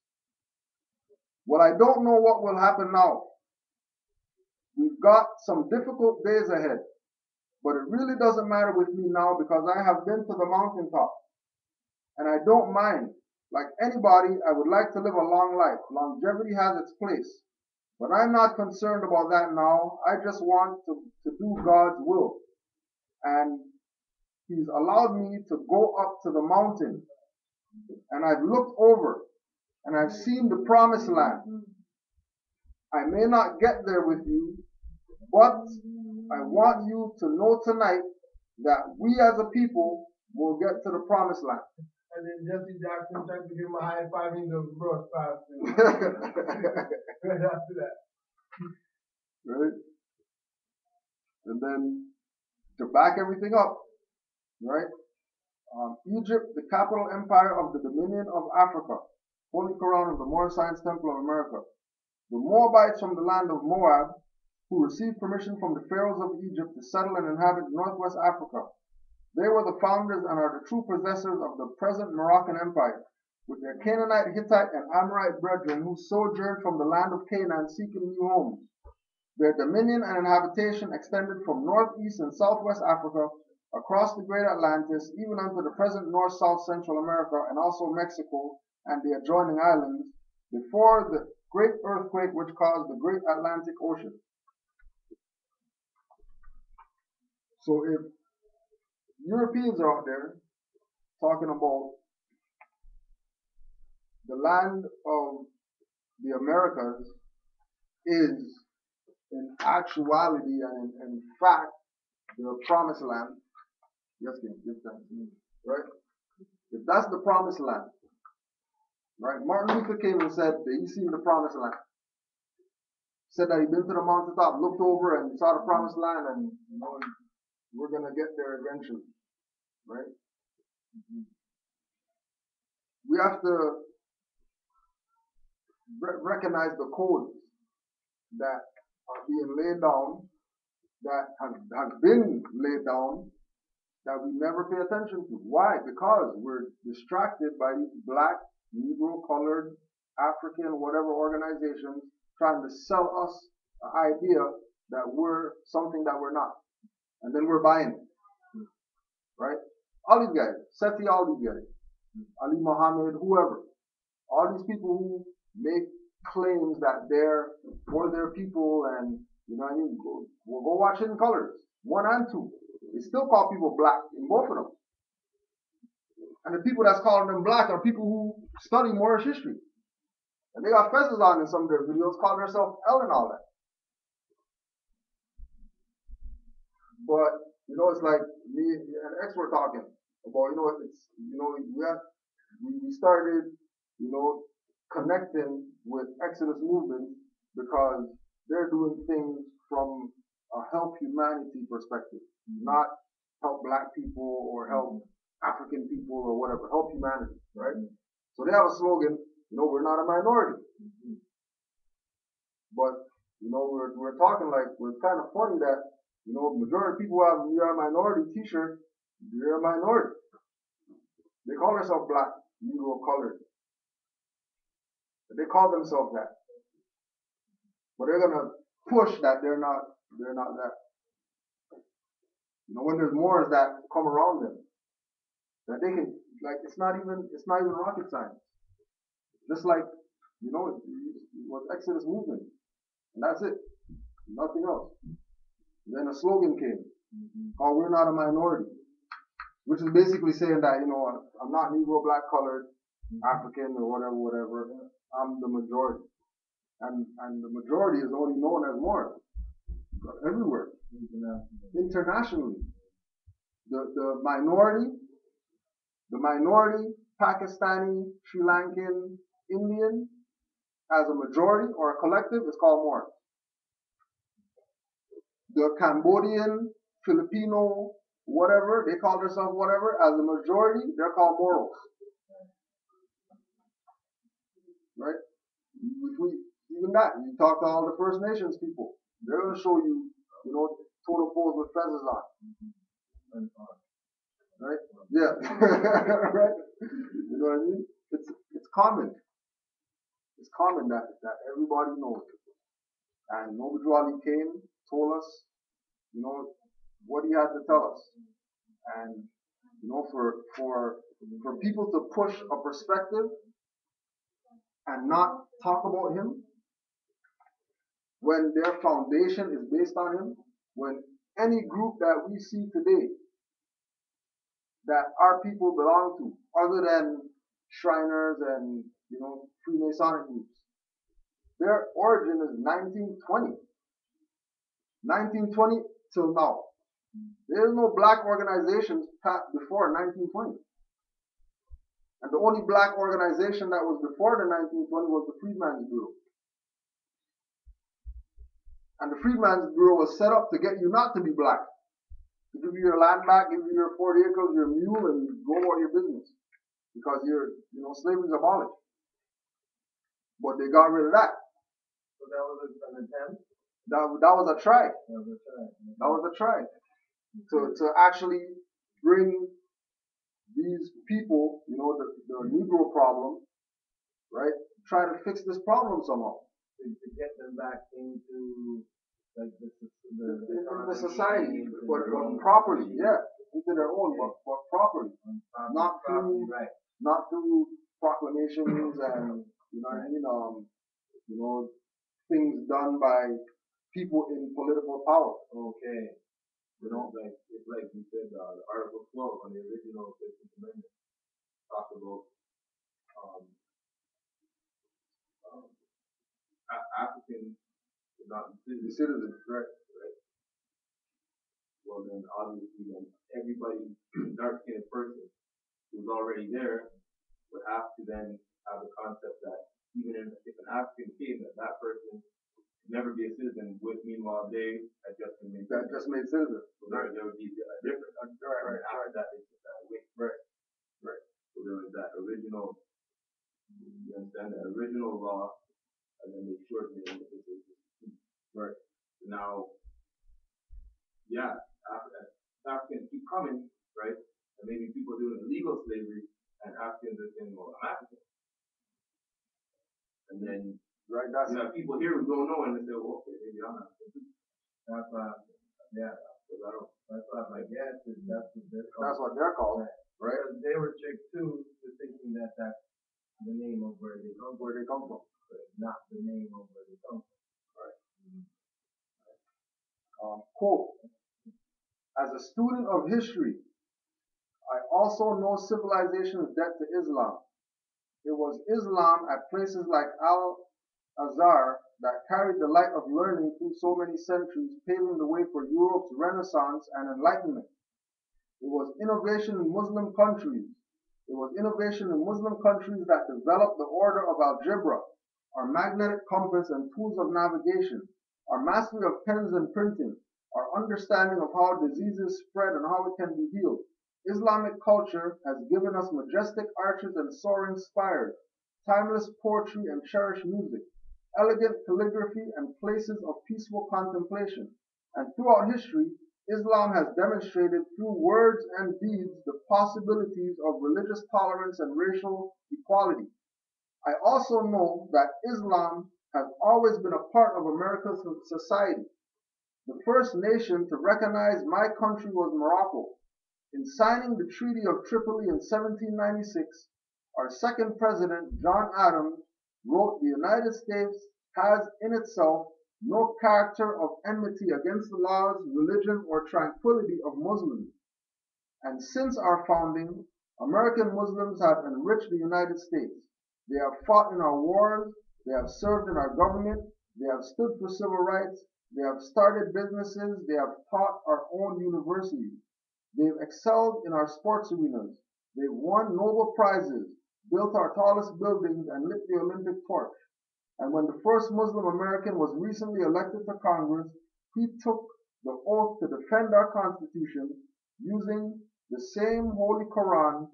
Well, I don't know what will happen now. We've got some difficult days ahead, but it really doesn't matter with me now because I have been to the mountaintop. And I don't mind. Like anybody, I would like to live a long life. Longevity has its place. But I'm not concerned about that now. I just want to do God's will. And He's allowed me to go up to the mountain. And I've looked over. And I've seen the promised land. I may not get there with you, but I want you to know tonight that we as a people will get to the promised land. And then Jesse Jackson tried to give him a high five in the bro spot. Right after that. Right? And then to back everything up, right? Egypt, the capital empire of the Dominion of Africa, Holy Quran of the Moorish Science Temple of America. The Moabites from the land of Moab, who received permission from the pharaohs of Egypt to settle and inhabit northwest Africa. They were the founders and are the true possessors of the present Moroccan Empire, with their Canaanite, Hittite, and Amorite brethren who sojourned from the land of Canaan seeking new homes. Their dominion and inhabitation extended from northeast and southwest Africa, across the great Atlantis, even unto the present North, South, Central America, and also Mexico and the adjoining islands, before the great earthquake which caused the great Atlantic Ocean. So if Europeans are out there talking about the land of the Americas is in actuality and in fact the promised land, yes, right? If that's the promised land, right? Martin Luther King said that he seen the promised land. Said that he'd been to the mountaintop, looked over and saw the promised land, and we're gonna get there eventually, right? We have to recognize the codes that are being laid down, that have been laid down, that we never pay attention to. Why? Because we're distracted by these black, Negro, colored, African, whatever organizations trying to sell us an idea that we're something that we're not. And then we're buying it. Right? All these guys, Seti, all these guys, Ali Muhammad, whoever. All these people who make claims that they're for their people and, you know what I mean? We'll go watch Hidden Colors, 1 and 2. They still call people black in both of them. And the people that's calling them black are people who study Moorish history. And they got fezzes on in some of their videos, calling themselves L and all that. But, you know, it's like me and X were talking about, you know, it's, you know, we started, you know, connecting with Exodus movement because they're doing things from a help humanity perspective, not help black people or help African people or whatever, help humanity, right? So they have a slogan, we're not a minority. But, we're talking like, it's kind of funny that, majority of people have "We Are a Minority" t-shirt, they're a minority. They call themselves black, Negro, colored. They call themselves that. But they're gonna push that they're not that. When there's more that come around them, that they can, like, it's not even rocket science. Just like, it was Exodus movement. And that's it. Nothing else. Then a slogan came, called "We're Not a Minority," which is basically saying that, I'm not Negro, black, colored, African, or whatever. I'm the majority. And the majority is only known as more. Everywhere. Internationally. The minority Pakistani, Sri Lankan, Indian as a majority or a collective is called more. The Cambodian, Filipino, whatever, they call themselves whatever, as a majority, they're called Moros. Right? Even that, you talk to all the First Nations people, they're going to show you, total poles with feathers on. Right? Yeah. Right? You know what I mean? It's common. It's common that everybody knows. And Nobuju Ali came, told us, what he had to tell us. And, for people to push a perspective and not talk about him when their foundation is based on him, when any group that we see today that our people belong to, other than Shriners and, Freemasonic groups, their origin is 1920. 1920 till now. There is no black organizations before 1920. And the only black organization that was before the 1920 was the Freedmen's Bureau. And the Freedmen's Bureau was set up to get you not to be black. To give you your land back, give you your 40 acres, your mule, and go about your business. Because slavery is abolished. But they got rid of that. So that was an attempt? That was a try. That was a try. To actually bring these people, the Negro problem, right? Try to fix this problem somehow. To get them back into like the society, but properly, yeah, into their own, but properly, not through proclamations and things done by people in political power. Okay. It's like you said, Article 12 on the original 15th Amendment talked about Africans not citizens, right? Well, then obviously, everybody, dark-skinned person who's already there would have to then have the concept that even if an African came, that person could never be a citizen. Meanwhile, they had just been made citizens. So there would be a difference. Right. After that, they took that away. Right. So there was that original. You understand that original law, and then they shortened it. Right. Now, yeah, Africans keep coming, right? And maybe people doing illegal slavery, and Africans are saying, well, I'm African. And then, right, that's people here who don't know, and they say, well, okay, maybe I'm African. That's what my guess is. That's what they're called, right? Because they were tricked too to thinking that that's the name of where they come from, but not the name of where they come from. Right. Quote, as a student of history, I also know civilization's debt to Islam. It was Islam at places like Al-Azhar that carried the light of learning through so many centuries, paving the way for Europe's Renaissance and Enlightenment. It was innovation in Muslim countries. That developed the order of algebra, our magnetic compass and tools of navigation, our mastery of pens and printing, our understanding of how diseases spread and how it can be healed. Islamic culture has given us majestic arches and soaring spires, timeless poetry and cherished music, elegant calligraphy and places of peaceful contemplation. And throughout history, Islam has demonstrated through words and deeds the possibilities of religious tolerance and racial equality. I also know that Islam has always been a part of America's society. The first nation to recognize my country was Morocco. In signing the Treaty of Tripoli in 1796, our second president, John Adams, wrote, "The United States has in itself no character of enmity against the laws, religion, or tranquility of Muslims." And since our founding, American Muslims have enriched the United States. They have fought in our wars, they have served in our government, they have stood for civil rights, they have started businesses, they have taught our own universities. They've excelled in our sports arenas. They've won Nobel Prizes, built our tallest buildings, and lit the Olympic torch. And when the first Muslim American was recently elected to Congress, he took the oath to defend our Constitution using the same Holy Quran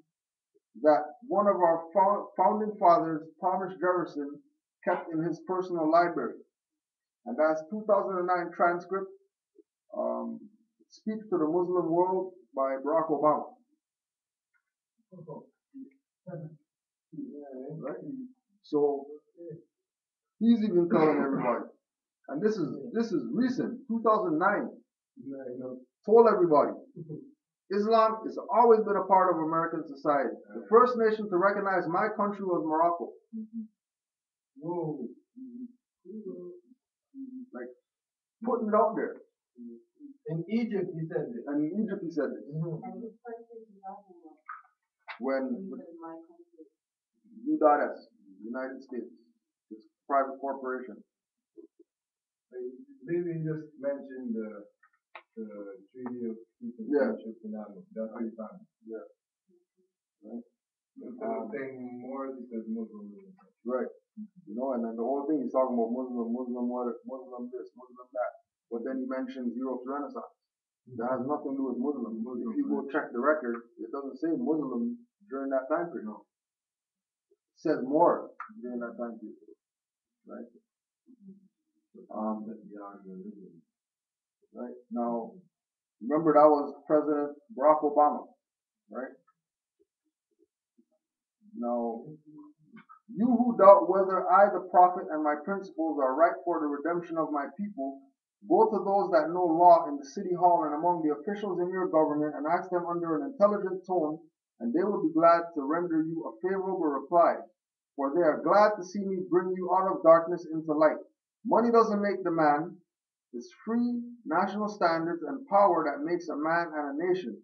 that one of our founding fathers, Thomas Jefferson, kept in his personal library. And that's 2009 transcript, Speech to the Muslim World by Barack Obama. Right? So he's even telling everybody, and this is recent, 2009. Told everybody, Islam has always been a part of American society. The first nation to recognize my country was Morocco. Whoa. Like putting it out there. In Egypt, he said this. And in Egypt, he said this. And this person is talking about When my country. U.S., United States, it's a private corporation. Maybe you just mentioned the Treaty of Peace and Yeah. Friendship in Canaanland. That's what you found. Yeah. Right. Saying more because Muslim. Right. You know, and then the whole thing he's talking about Muslim what, Muslim this, Muslim that. But then he mentions Europe's Renaissance. That has nothing to do with Muslim. If you go check the record, it doesn't say Muslim during that time period. No. It says more during that time period. Right? Right? Now, remember that was President Barack Obama. Right? Now, you who doubt whether I, the prophet, and my principles are right for the redemption of my people, go to those that know law in the city hall and among the officials in your government and ask them under an intelligent tone, and they will be glad to render you a favorable reply, for they are glad to see me bring you out of darkness into light. Money doesn't make the man. It's free national standards and power that makes a man and a nation.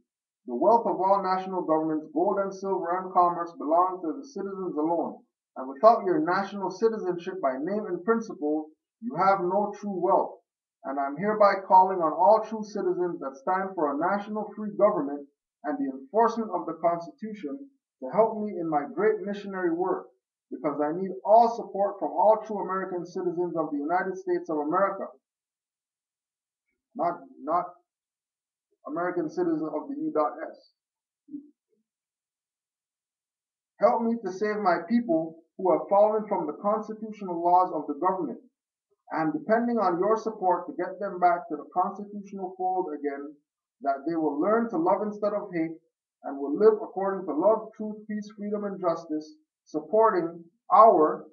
The wealth of all national governments, gold and silver and commerce, belong to the citizens alone. And without your national citizenship by name and principle, you have no true wealth. And I'm hereby calling on all true citizens that stand for a national free government and the enforcement of the Constitution to help me in my great missionary work, because I need all support from all true American citizens of the United States of America. Not American citizens of the U.S. Help me to save my people who have fallen from the constitutional laws of the government. I am depending on your support to get them back to the constitutional fold again, that they will learn to love instead of hate and will live according to love, truth, peace, freedom, and justice, supporting our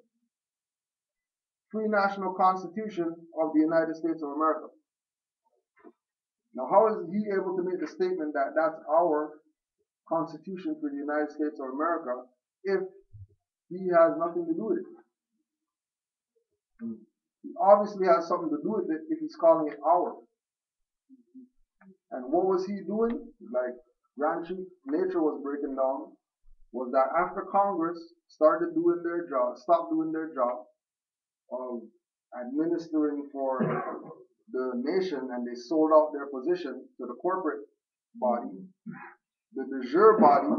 free national constitution of the United States of America. Now, how is he able to make the statement that that's our constitution for the United States of America if he has nothing to do with it? He obviously has something to do with it if he's calling it our. And what was he doing? Like Grand Chief Nature was breaking down, was that after Congress started doing their job, stopped doing their job of administering for the nation, and they sold out their position to the corporate body, the de jure body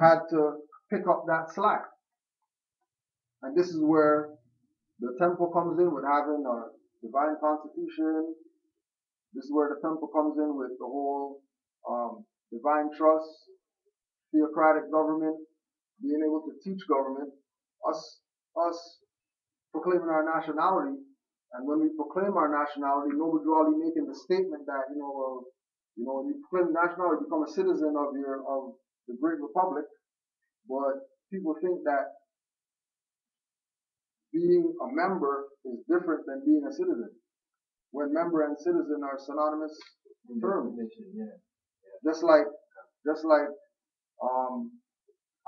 had to pick up that slack. And this is where the temple comes in with having a divine constitution, This is where the temple comes in with the whole divine trust, theocratic government, being able to teach government, us proclaiming our nationality, and when we proclaim our nationality, Noble Drawley making the statement that when you proclaim nationality, you become a citizen of the great republic. But people think that being a member is different than being a citizen, when member and citizen are synonymous terms. Yeah. Just like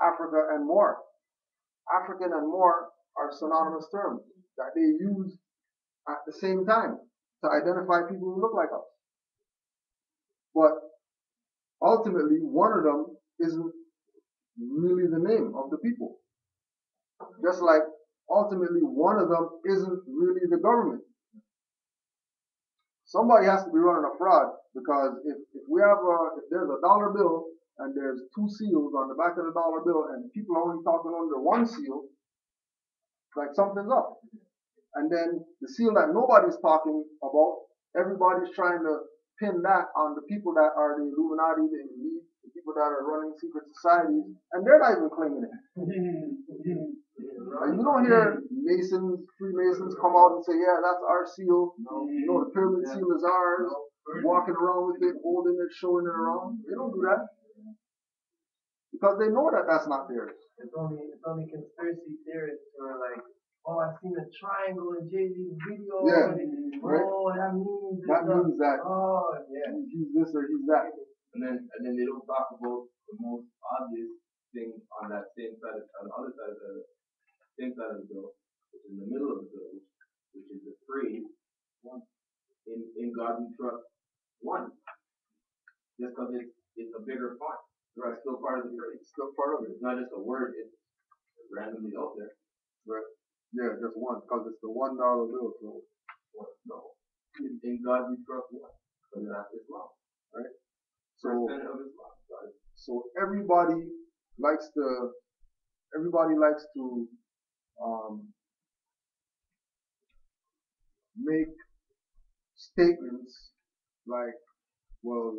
Africa and more. African and more are synonymous terms that they use at the same time to identify people who look like us. But ultimately, one of them isn't really the name of the people. Just like ultimately, one of them isn't really the government. Somebody has to be running a fraud, because if there's a dollar bill and there's two seals on the back of the dollar bill and people are only talking under one seal, like something's up. And then the seal that nobody's talking about, everybody's trying to pin that on the people that are the Illuminati, the elite, the people that are running secret societies, and they're not even claiming it. You don't hear Masons, Freemasons come out and say, yeah, that's our seal. The pyramid seal is ours. Walking around with it, holding it, showing it around. They don't do that. Because they know that that's not theirs. It's only conspiracy theorists who are like, oh, I've seen a triangle in Jay-Z's video. Yeah. Right. Oh, that means that. Oh, yeah. He's this or he's that. And then they don't talk about the most obvious thing on that same side, on the other side of the same side of the bill, which is in the middle of the bill, which is the phrase one. In God we trust one. Just because it's a bigger font. Right. It's still part of the phrase. It's still part of it. It's not just a word, it's randomly out there. Right. Yeah, just one, because it's the $1 bill. So no. In God we trust one. Because that's Islam. Right? So everybody likes to make statements like, well,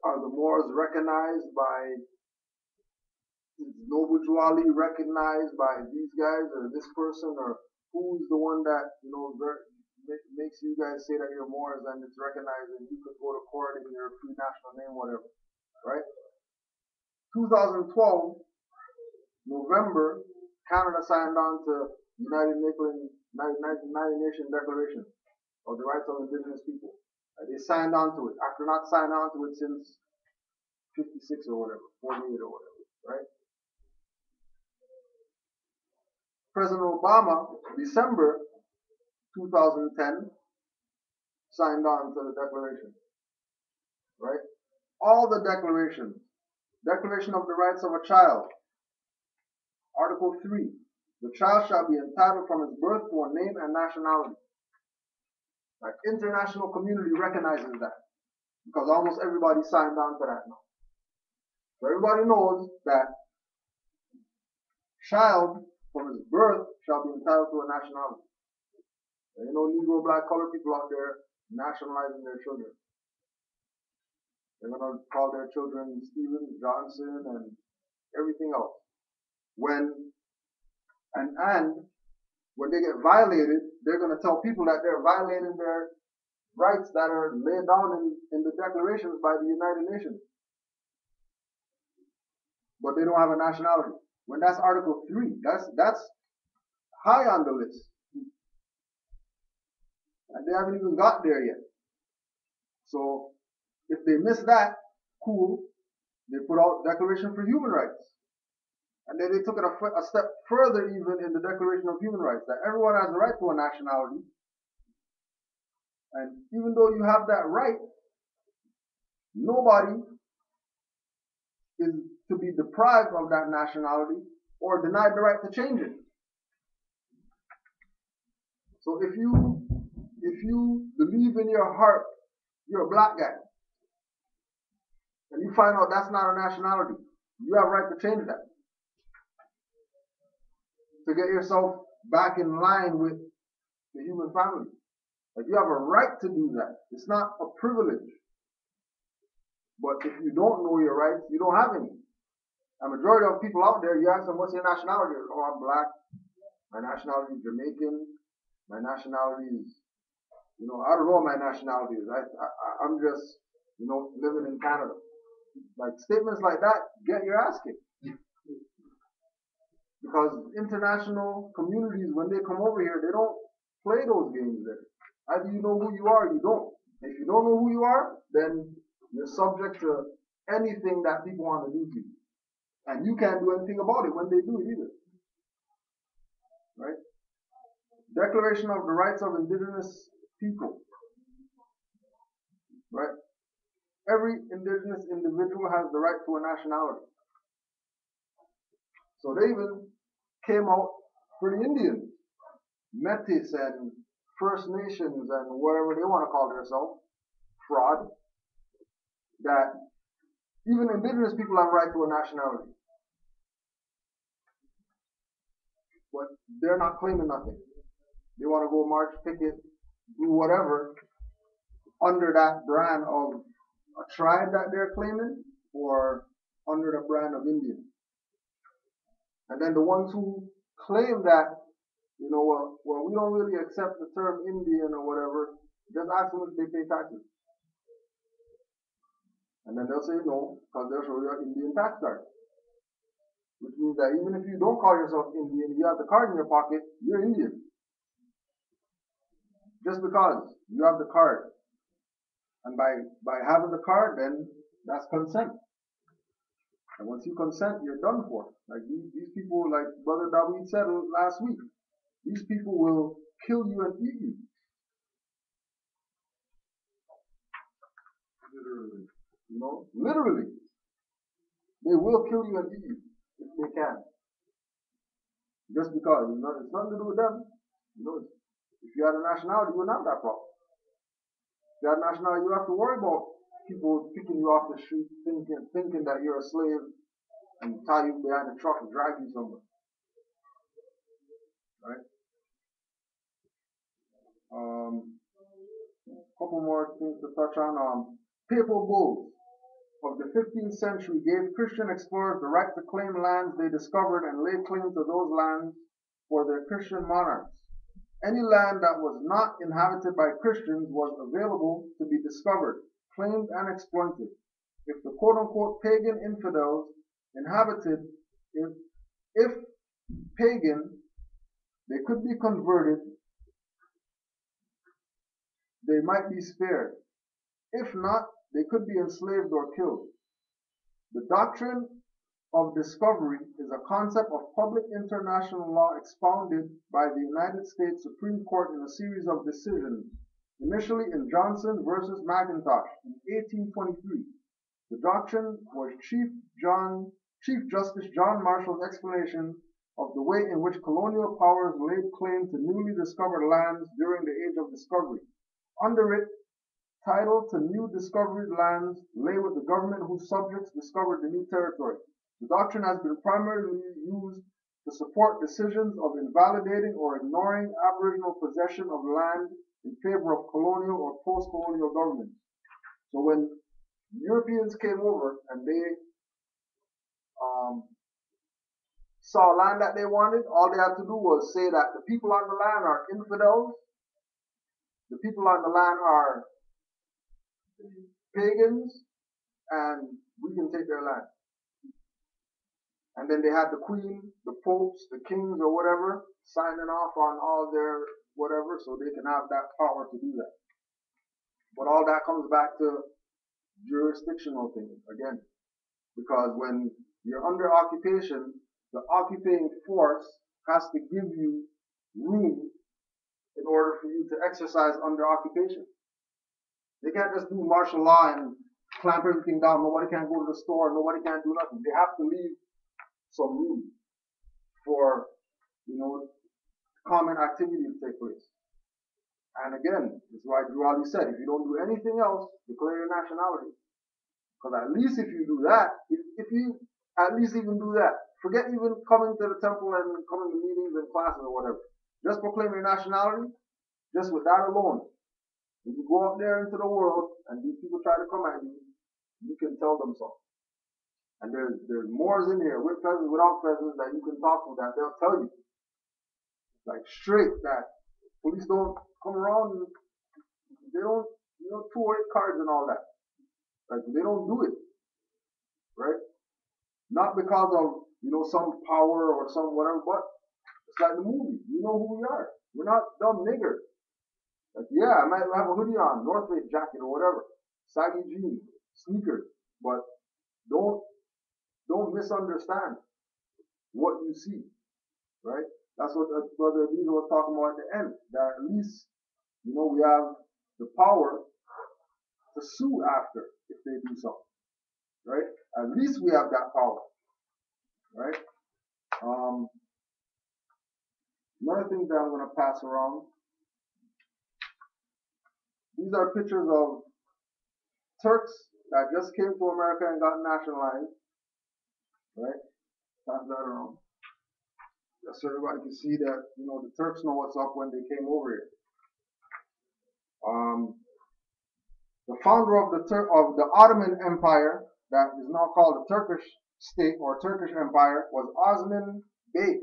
are the Moors recognized by, is Noble Drawley recognized by these guys or this person, or who's the one that makes you guys say that you're Moors and it's recognized and you could go to court in your free national name, whatever, right? 2012, November, Canada signed on to United Nation Declaration of the Rights of Indigenous People. They signed on to it after not signing on to it since 56 or whatever, 48 or whatever, right? President Obama, December 2010, signed on to the declaration, right? All the declarations. Declaration of the Rights of a Child, Article 3. The child shall be entitled from his birth to a name and nationality. Like, international community recognizes that, because almost everybody signed on to that now. So everybody knows that child from his birth shall be entitled to a nationality. There ain't no Negro, black, colored people out there nationalizing their children. They're going to call their children Stephen, Johnson, and everything else. When they get violated, they're going to tell people that they're violating their rights that are laid down in the declarations by the United Nations. But they don't have a nationality. When that's Article 3, that's high on the list. And they haven't even got there yet. So if they miss that, cool. They put out Declaration for Human Rights. And then they took it a step further even in the Declaration of Human Rights, that everyone has the right to a nationality. And even though you have that right, nobody is to be deprived of that nationality or denied the right to change it. So if you believe in your heart you're a black guy, and you find out that's not a nationality, you have a right to change that. To get yourself back in line with the human family. Like you have a right to do that. It's not a privilege. But if you don't know your rights, you don't have any. A majority of people out there, you ask them, what's your nationality? Oh, I'm black. My nationality is Jamaican. My nationality is, I don't know what my nationality is. I'm just, living in Canada. Like statements like that, get your ass kicked. Because international communities, when they come over here, they don't play those games there. Either you know who you are or you don't. If you don't know who you are, then you're subject to anything that people want to do to you. And you can't do anything about it when they do it either. Right? Declaration of the Rights of Indigenous People. Right? Every indigenous individual has the right to a nationality. So they even came out for the Indians, Metis and First Nations and whatever they want to call themselves, fraud, that even indigenous people have a right to a nationality. But they're not claiming nothing. They want to go march, picket, do whatever under that brand of a tribe that they're claiming or under the brand of Indian. And then the ones who claim that, well, we don't really accept the term Indian or whatever, just ask them if they pay taxes. And then they'll say no, because they'll show you an Indian tax card. Which means that even if you don't call yourself Indian, you have the card in your pocket, you're Indian. Just because you have the card. And by having the card, then that's consent. And once you consent, you're done for. Like these people, like Brother David said last week, these people will kill you and eat you. Literally. Literally. They will kill you and eat you if they can. Just because, it's nothing to do with them. If you had a nationality, you wouldn't have that problem. If you had a nationality, you don't have to worry about people picking you off the street thinking that you're a slave and tie you behind a truck and drag you somewhere. Right? A couple more things to touch on. Papal bulls of the 15th century gave Christian explorers the right to claim lands they discovered and lay claim to those lands for their Christian monarchs. Any land that was not inhabited by Christians was available to be discovered, claimed, and exploited. If the quote-unquote pagan infidels inhabited, if pagan, they could be converted, they might be spared. If not, they could be enslaved or killed. The doctrine of discovery is a concept of public international law expounded by the United States Supreme Court in a series of decisions, initially in Johnson versus McIntosh in 1823. The doctrine was Chief Justice John Marshall's explanation of the way in which colonial powers laid claim to newly discovered lands during the Age of Discovery. Under it, title to new discovered lands lay with the government whose subjects discovered the new territory. The doctrine has been primarily used to support decisions of invalidating or ignoring Aboriginal possession of land in favor of colonial or post-colonial governments. So when Europeans came over and they saw land that they wanted, all they had to do was say that the people on the land are infidels, the people on the land are pagans, and we can take their land. And then they had the queen, the popes, the kings, or whatever, signing off on all their whatever, so they can have that power to do that. But all that comes back to jurisdictional things, again. Because when you're under occupation, the occupying force has to give you room in order for you to exercise under occupation. They can't just do martial law and clamp everything down. Nobody can go to the store. Nobody can do nothing. They have to leave some room for, common activity to take place. And again, that's why Drew Ali said, if you don't do anything else, declare your nationality. Because at least if you do that, if you at least even do that, forget even coming to the temple and coming to meetings and classes or whatever. Just proclaim your nationality. Just with that alone, If you go out there into the world and these people try to come at you, you can tell them so. And there's Moors in here with feathers, without feathers that you can talk to that they'll tell you. Like straight that police don't come around and they don't, 208 cards and all that. Like they don't do it. Right? Not because of, some power or some whatever, but it's like the movie. You know who we are. We're not dumb niggers. Like, yeah, I might have a hoodie on, North Face jacket or whatever, saggy jeans, sneakers, but don't misunderstand what you see, right? That's what Brother Abiza was talking about at the end. That at least, we have the power to sue after if they do something, right? At least we have that power, right? Another thing that I'm going to pass around. These are pictures of Turks that just came to America and got nationalized, right? Pass that around. Just so everybody can see that, the Turks know what's up when they came over here. The founder of the Ottoman Empire, that is now called the Turkish state or Turkish Empire, was Osman Bey,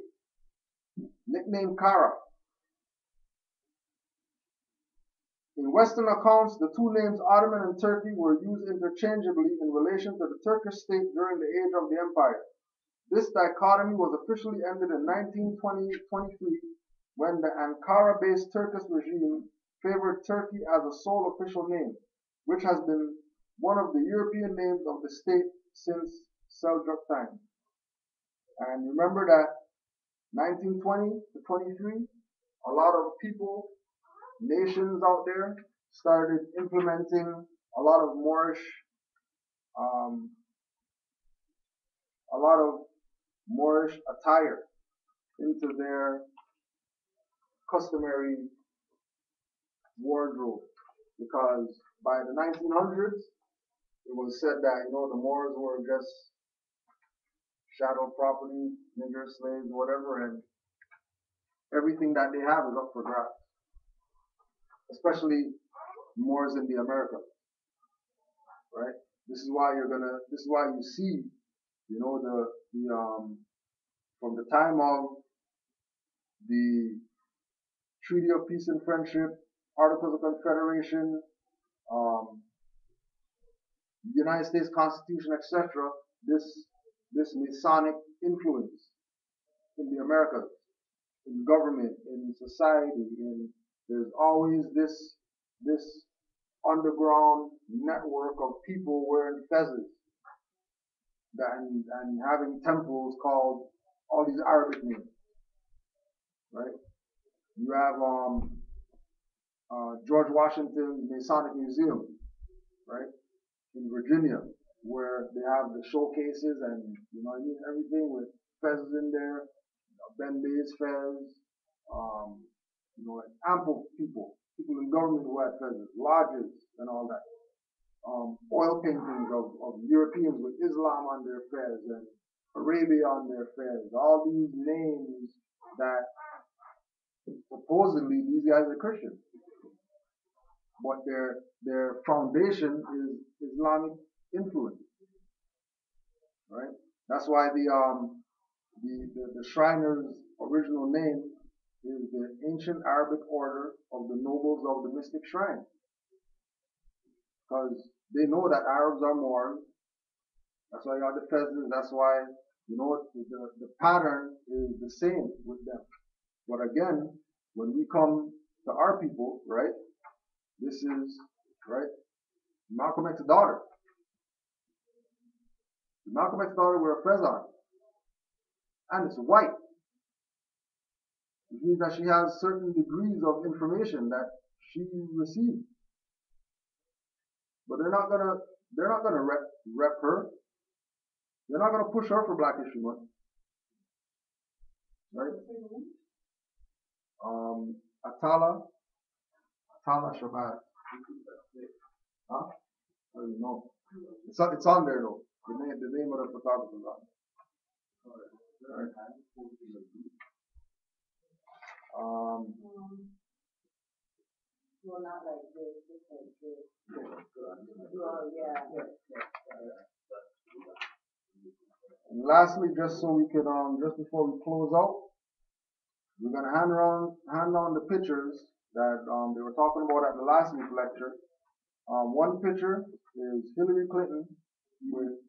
nicknamed Kara. In Western accounts, the two names Ottoman and Turkey were used interchangeably in relation to the Turkish state during the age of the empire. This dichotomy was officially ended in 1923 when the Ankara-based Turkish regime favored Turkey as a sole official name, which has been one of the European names of the state since Seljuk time. And remember that 1920 to 23, a lot of people, nations out there, started implementing a lot of Moorish attire into their customary wardrobe, because by the 1900s, it was said that, the Moors were just chattel property, nigger slaves, whatever, and everything that they have is up for grabs. Especially Moors in the Americas, right? This is why you see, from the time of the Treaty of Peace and Friendship, Articles of Confederation, United States Constitution, etc., this Masonic influence in the Americas, in government, in society, there's always this underground network of people wearing fezzes and having temples called all these Arabic names, right? You have George Washington's Masonic Museum, right, in Virginia, where they have the showcases and everything with fezzes in there, Ben Bay's fez, and ample people in government who had fezzes, lodges and all that. Oil paintings of Europeans with Islam on their fez and Arabia on their fez. All these names that supposedly these guys are Christians, but their foundation is Islamic influence, right? That's why the Shriner's original name is the Ancient Arabic Order of the Nobles of the Mystic Shrine, because they know that Arabs are Moors. That's why you got the fezzes. That's why the pattern is the same with them. But again, when we come to our people, right? This is right. Malcolm X's daughter. Malcolm X's daughter wear a fez on, and it's white. It means that she has certain degrees of information that she received. But they're not gonna rep her. They're not gonna push her for Black History Month, right? Atala Shabbat. Huh? I don't know. It's on there though. The name of the photographer is on there. Right. Well, not like this, just like this. Well, yeah. And lastly, just so we could, just before we close out, we're gonna hand on the pictures that they were talking about at the last week lecture. One picture is Hillary Clinton with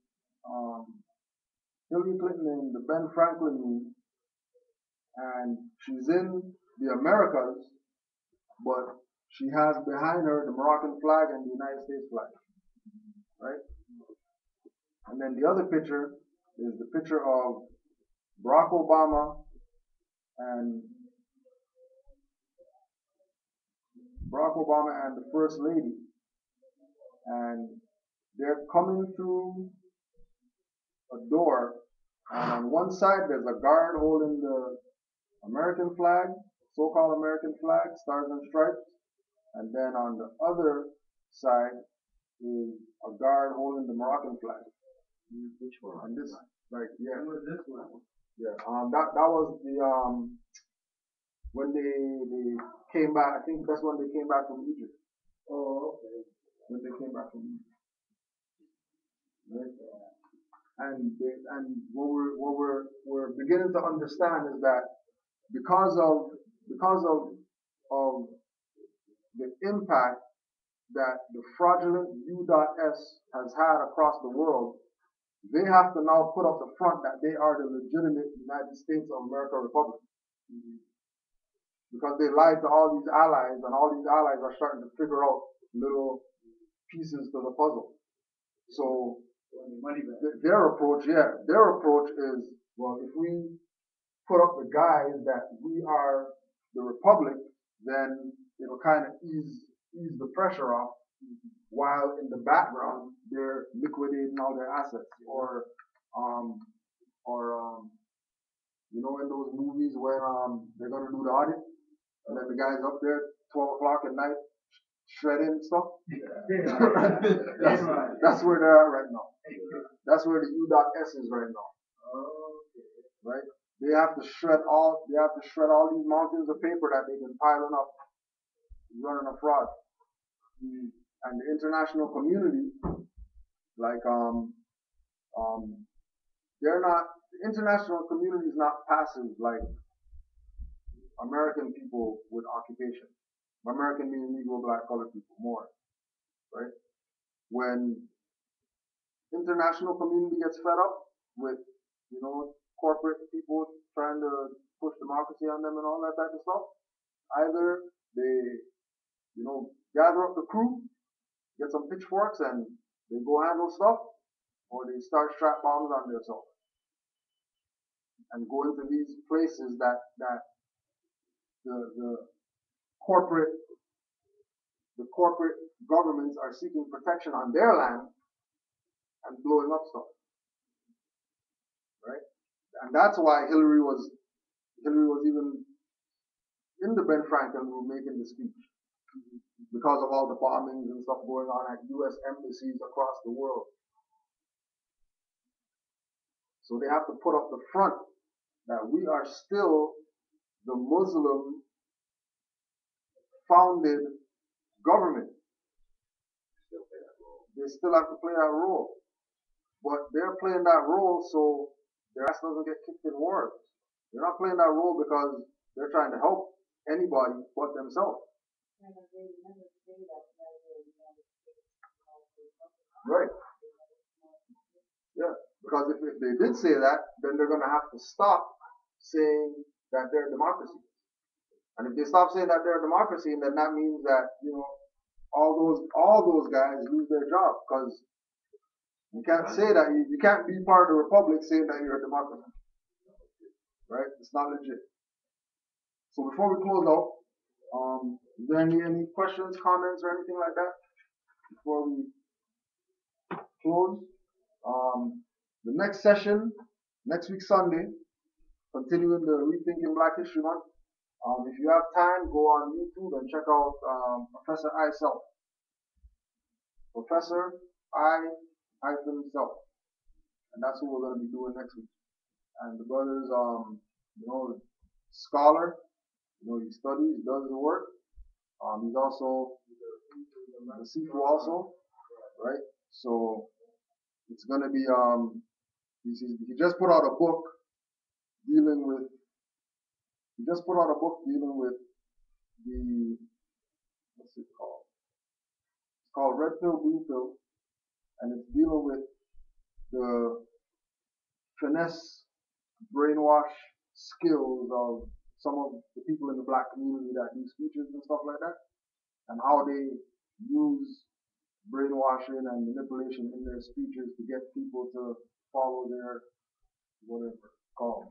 Hillary Clinton in the Ben Franklin room, and she's in the Americas, but she has behind her the Moroccan flag and the United States flag, right? And then the other picture is the picture of Barack Obama and the First Lady, and they're coming through a door, and on one side there's a guard holding the American flag, so-called American flag, stars and stripes, and then on the other side is a guard holding the Moroccan flag. Which one? And this, like, yeah. When was this one? Yeah, that was the when they came back. I think that's when they came back from Egypt. Oh, okay. When they came back from Egypt, right? And what we're beginning to understand is that because of the impact that the fraudulent U.S. has had across the world, they have to now put up the front that they are the legitimate United States of America Republic. Because they lied to all these allies, and all these allies are starting to figure out little pieces to the puzzle. So their approach is, well, if we put up the guise that we are the Republic, then it'll kind of ease the pressure off, while in the background they're liquidating all their assets, or you know, in those movies where they're gonna do the audit, and then the guy's up there 12 o'clock at night shredding stuff. That's where they're at right now. That's where the U.S. is right now. Right? They have to shred all these mountains of paper that they've been piling up, running a fraud. And the international community, like the international community is not passive like American people with occupation. American meaning Negro, Black, colored people more, right? When international community gets fed up with, you know, corporate people trying to push democracy on them and all that type of stuff, either they, you know, gather up the crew, get some pitchforks, and they go handle stuff, or they start strap bombs on themselves and go into these places that the corporate governments are seeking protection on their land and blowing up stuff, right? And that's why Hillary was even in the Ben Franklin room making the speech, because of all the bombings and stuff going on at U.S. embassies across the world. So they have to put up the front that we are still the Muslim founded government. They still have to play that role. But they're playing that role so their ass doesn't get kicked in wars. They're not playing that role because they're trying to help anybody but themselves. Right. Yeah. Because if they did say that, then they're going to have to stop saying that they're a democracy. And if they stop saying that they're a democracy, then that means that, you know, all those guys lose their job, because you can't say that you can't be part of the republic saying that you're a democracy, right? It's not legit. So before we close out, is there any questions, comments, or anything like that before we close? The next session, next week Sunday, continuing the Rethinking Black History Month. If you have time, go on YouTube and check out Professor I Self. Professor I-Self. And that's what we're going to be doing next week. And the brother's, you know, scholar, you know, he studies, does the work. He's also the Sifu also, right? So it's gonna be he just put out a book dealing with the what's it called? It's called Red Pill, Blue Pill, and it's dealing with the finesse, brainwash skills of some of the people in the black community that do speeches and stuff like that, and how they use brainwashing and manipulation in their speeches to get people to follow their whatever it's called.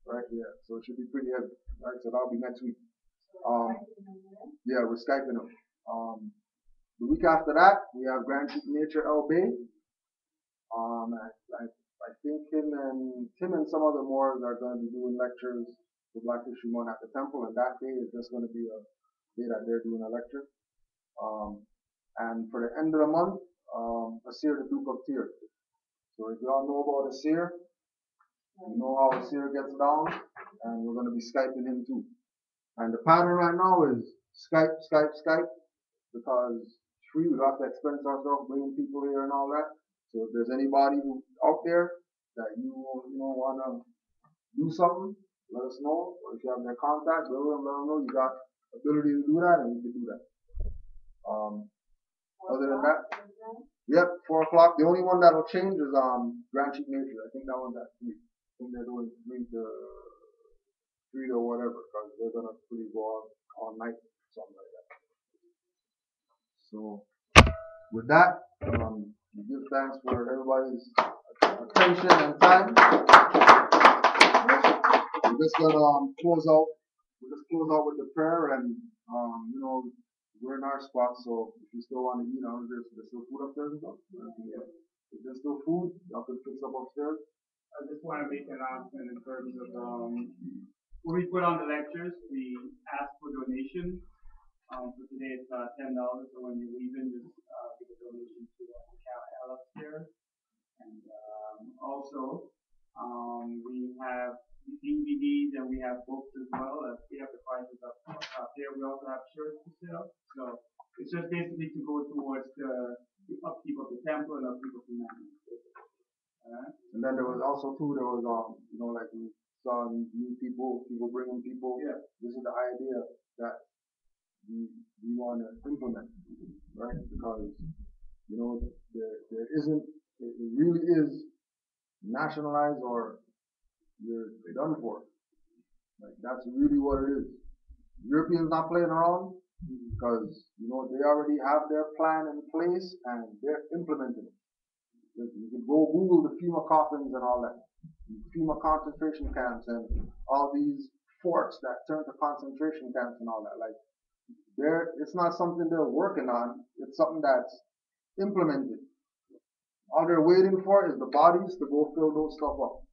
Right? Yeah. So it should be pretty heavy. Right? So that'll be next week. Yeah, we're Skyping them. The week after that, we have Grand Chief Nature El Bay. I think him and some other Moors are going to be doing lectures for Black History Month at the temple, and that day is just going to be a day that they're doing a lecture. And for the end of the month, Asir, the Duke of Tyr. So if y'all know about Asir, you know how Asir gets down, and we're going to be Skyping him too. And the pattern right now is Skype, because it's free. We don't have to expense ourselves bringing people here and all that. So if there's anybody who out there that you want to do something, let us know. Or if you have their contact, let them know you got ability to do that, and you can do that. Other than that, yep, 4 o'clock. The only one that'll change is Grand Chief Nature. I think that one's at 3. I think they're doing 3 to 3 or whatever, because they're gonna pretty go on all night, something like that. So with that, we give thanks for everybody's attention and time. We're just gonna close out. We'll just close out with the prayer, and we're in our spot, so if you still want to eat, there's still food upstairs and stuff. If there's still food, y'all can fix up upstairs. I just want to make an announcement in terms of when we put on the lectures, we ask for donations. For today, it's $10. So when you're leaving, just give a donation to the Cal upstairs. And also, we have DVDs and we have books as well. We have the prices up there. We also have shirts to sell. So it's just basically to go towards the upkeep of the temple and upkeep of the man. And then there was also like we saw new people bringing people. Yeah. This is the idea that we want to implement, right? Because there isn't, it really is nationalized or you're done for. Like that's really what it is. Europeans not playing around because they already have their plan in place and they're implementing it. You can go Google the FEMA coffins and all that. FEMA concentration camps and all these forts that turn to concentration camps and all that. Like, it's not something they're working on. It's something that's implemented. All they're waiting for is the bodies to go fill those stuff up.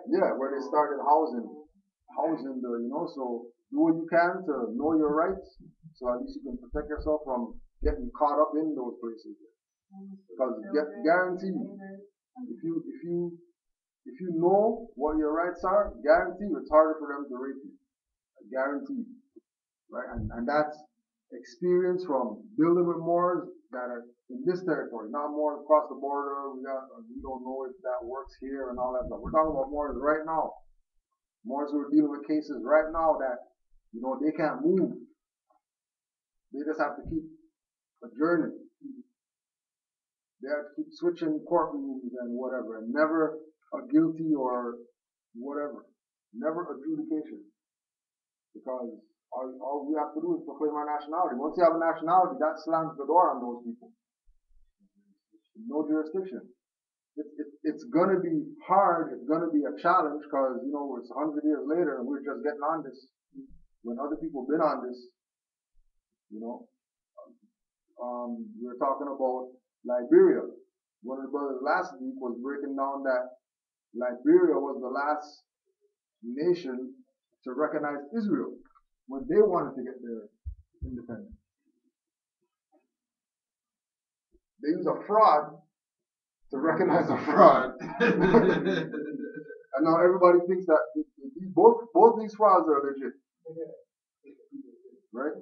Yeah, where they started housing so do what you can to know your rights, so at least you can protect yourself from getting caught up in those places. Because guarantee, if you know what your rights are, guarantee it's harder for them to rape you. Guarantee, right? And that's experience from building with Moors that are in this territory, not Moors across the border. We don't know if that works here and all that stuff. We're talking about Moors right now. Moors who are dealing with cases right now that they can't move. They just have to keep adjourning. They have to keep switching courtrooms and whatever, and never a guilty or whatever, never adjudication. Because all we have to do is proclaim our nationality. Once you have a nationality, that slams the door on those people. No jurisdiction. It's gonna be hard. It's gonna be a challenge because it's 100 years later and we're just getting on this. When other people been on this, we were talking about Liberia. One of the brothers last week was breaking down that Liberia was the last nation to recognize Israel when they wanted to get their independence. They use a fraud to recognize a fraud. And now everybody thinks that both these frauds are legit. right?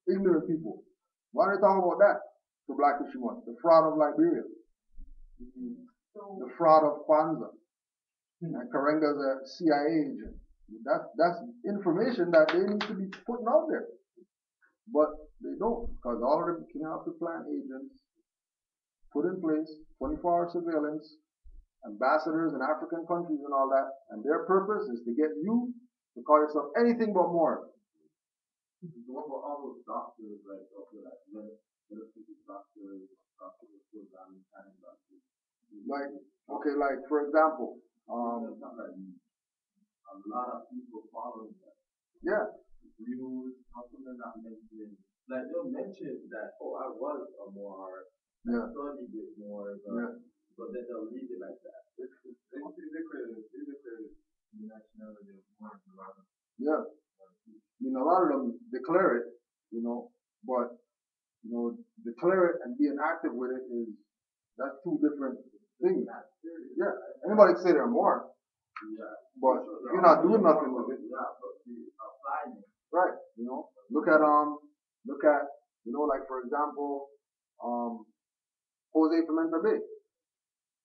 Ignorant people. Why are they talking about that for Black History Month? The fraud of Liberia, the fraud of Kwanzaa, and Karenga's a CIA agent. That's information that they need to be putting out there, but they don't, because all of them came out to plan agents put in place 24-hour surveillance, ambassadors in African countries and all that, and their purpose is to get you to call yourself anything but more. What about all those doctors, right? Also, like, doctors, and doctors. Like, okay, like for example, a lot of people following that. yeah, Views, how come they're not mentioning? Like, they'll mention that, oh, I was a more, yeah, I studied it more, yeah, but then they'll leave it like that. It's a credit. The nationality of one a lot of yeah. I mean, a lot of them declare it, but declare it and being active with it that's two different things. Yeah, anybody can say they're more, Yeah. but if you're not doing nothing with it, Yeah, but the applying it. right? Look at like for example, Jose Pimenta Bay.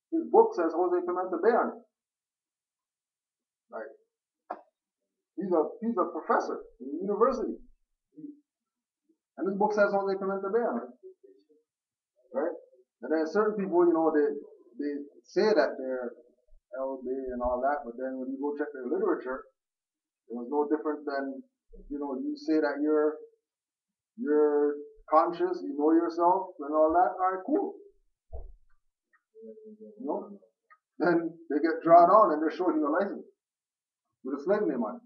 His book says Jose Pimenta Bay on it. Like he's a professor in the university, and his book says Jose Pimenta Bay on it, right? And then certain people, they say that they're LB and all that, but then when you go check their literature, it was no different than you say that you're conscious, you know yourself and all that. All right, cool. Then they get drawn on and they're showing you a license with a slave name on it.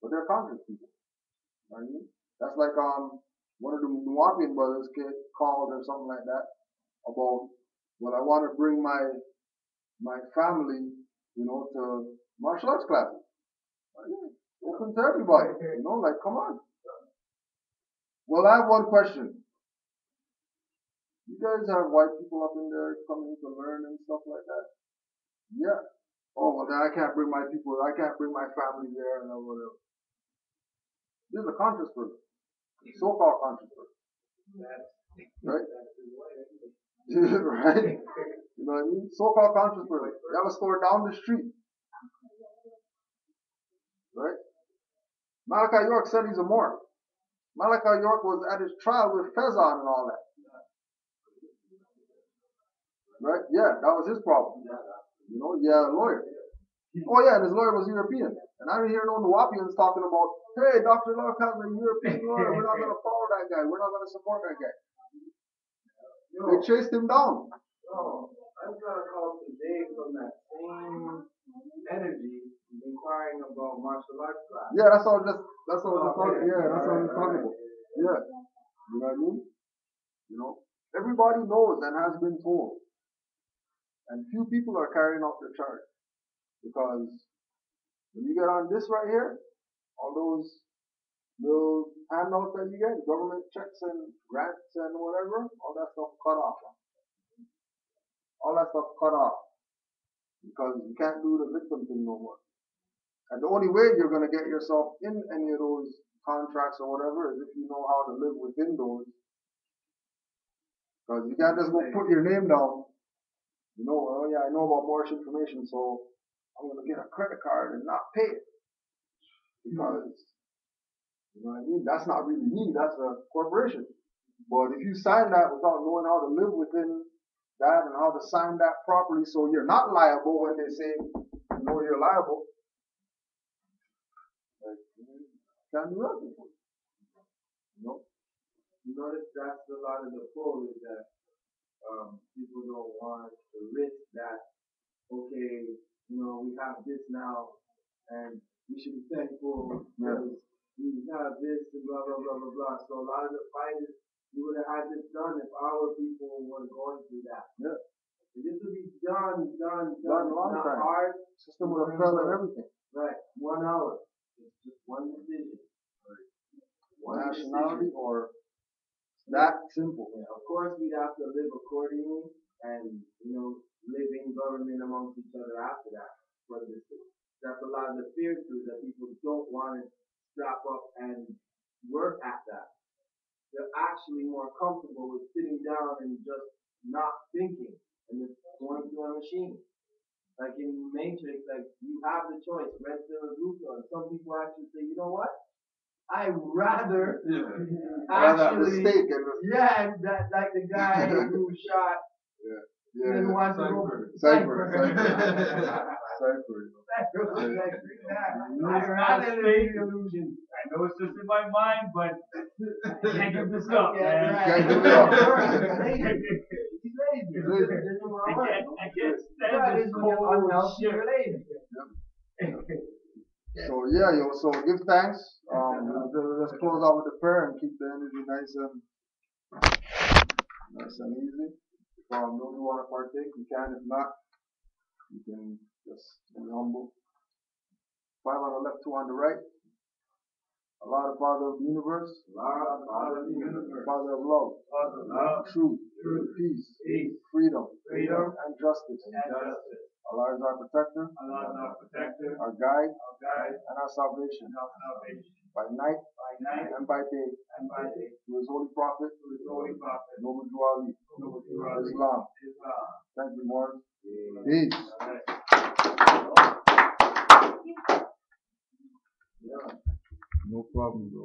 But they're conscious people. Right? That's like one of the Nuwapian brothers called or something like that about, well, I want to bring my family, to martial arts classes. Right? Open to everybody. Like come on. Well, I have one question. You guys have white people up in there coming to learn and stuff like that? Yeah. Oh, well, then I can't bring my people, I can't bring my family there and whatever. This is a conscious person. So-called conscious person. Right? Right? You know what I mean? So-called conscious person. You have a store down the street. Right? Malachi York said he's a Moor. Malachi York was at his trial with Fezon and all that. Right? Yeah, that was his problem. A lawyer. Oh yeah, and his lawyer was European. And I didn't hear no Nuwapians talking about, hey, Dr. Locke has a European lawyer. We're not going to follow that guy. We're not going to support that guy. They chased him down. I got a call today from that same energy inquiring about martial arts class. Yeah, that's all. That's all. Talking. Yeah, that's all I'm talking about. Yeah, you know what I mean? Everybody knows and has been told, and few people are carrying out their charge because when you get on this right here, all those little handouts that you get, government checks and grants and whatever, all that stuff cut off. All that stuff cut off because you can't do the victim thing no more. And the only way you're going to get yourself in any of those contracts or whatever is if you know how to live within those. Because you can't just go put your name down. Oh yeah, I know about Moorish information, so I'm going to get a credit card and not pay it. Because, you know what I mean? That's not really me, that's a corporation. But if you sign that without knowing how to live within that and how to sign that properly so you're not liable when they say, you're liable, can't do nothing for you. You notice that's a lot of the pull is that people don't want to risk that, okay, we have this now and we should be thankful because we have this and blah, blah, blah, blah, blah. So a lot of the fighters, you would have had this done if our people were going through that. Yeah. This would be done a long not time. hard. System would have failed and everything. Right. 1 hour. It's just one decision. One nationality or that simple. Yeah, of course, we'd have to live accordingly and, live in government amongst each other after that. But that's a lot of the fear too, that people don't want to strap up and work at that. They're actually more comfortable with sitting down and just not thinking and just going through a machine. Like in Matrix, like you have the choice, red pill or blue pill. And some people actually say, you know what? I rather actually, yeah, and that like the guy who shot didn't want to go Cypher. I rather stay illusion. I know it's just in my mind, but I can't give this up, man. Can't give it up. He's lazy. I can't stand this cold shit. So yeah, so give thanks. Let's close out with the prayer and keep the energy nice and easy. Those who want to partake, you can. If not, you can just be humble. 5 on the left, 2 on the right. Allah, the Father of the universe. Father of love. Truth. Peace. Freedom. And justice. Allah is our protector. Our guide. And our salvation. By night and by day. Through His holy prophet. Noble Drew Ali. Islam. Thank you, Morris. Peace. No problem, bro.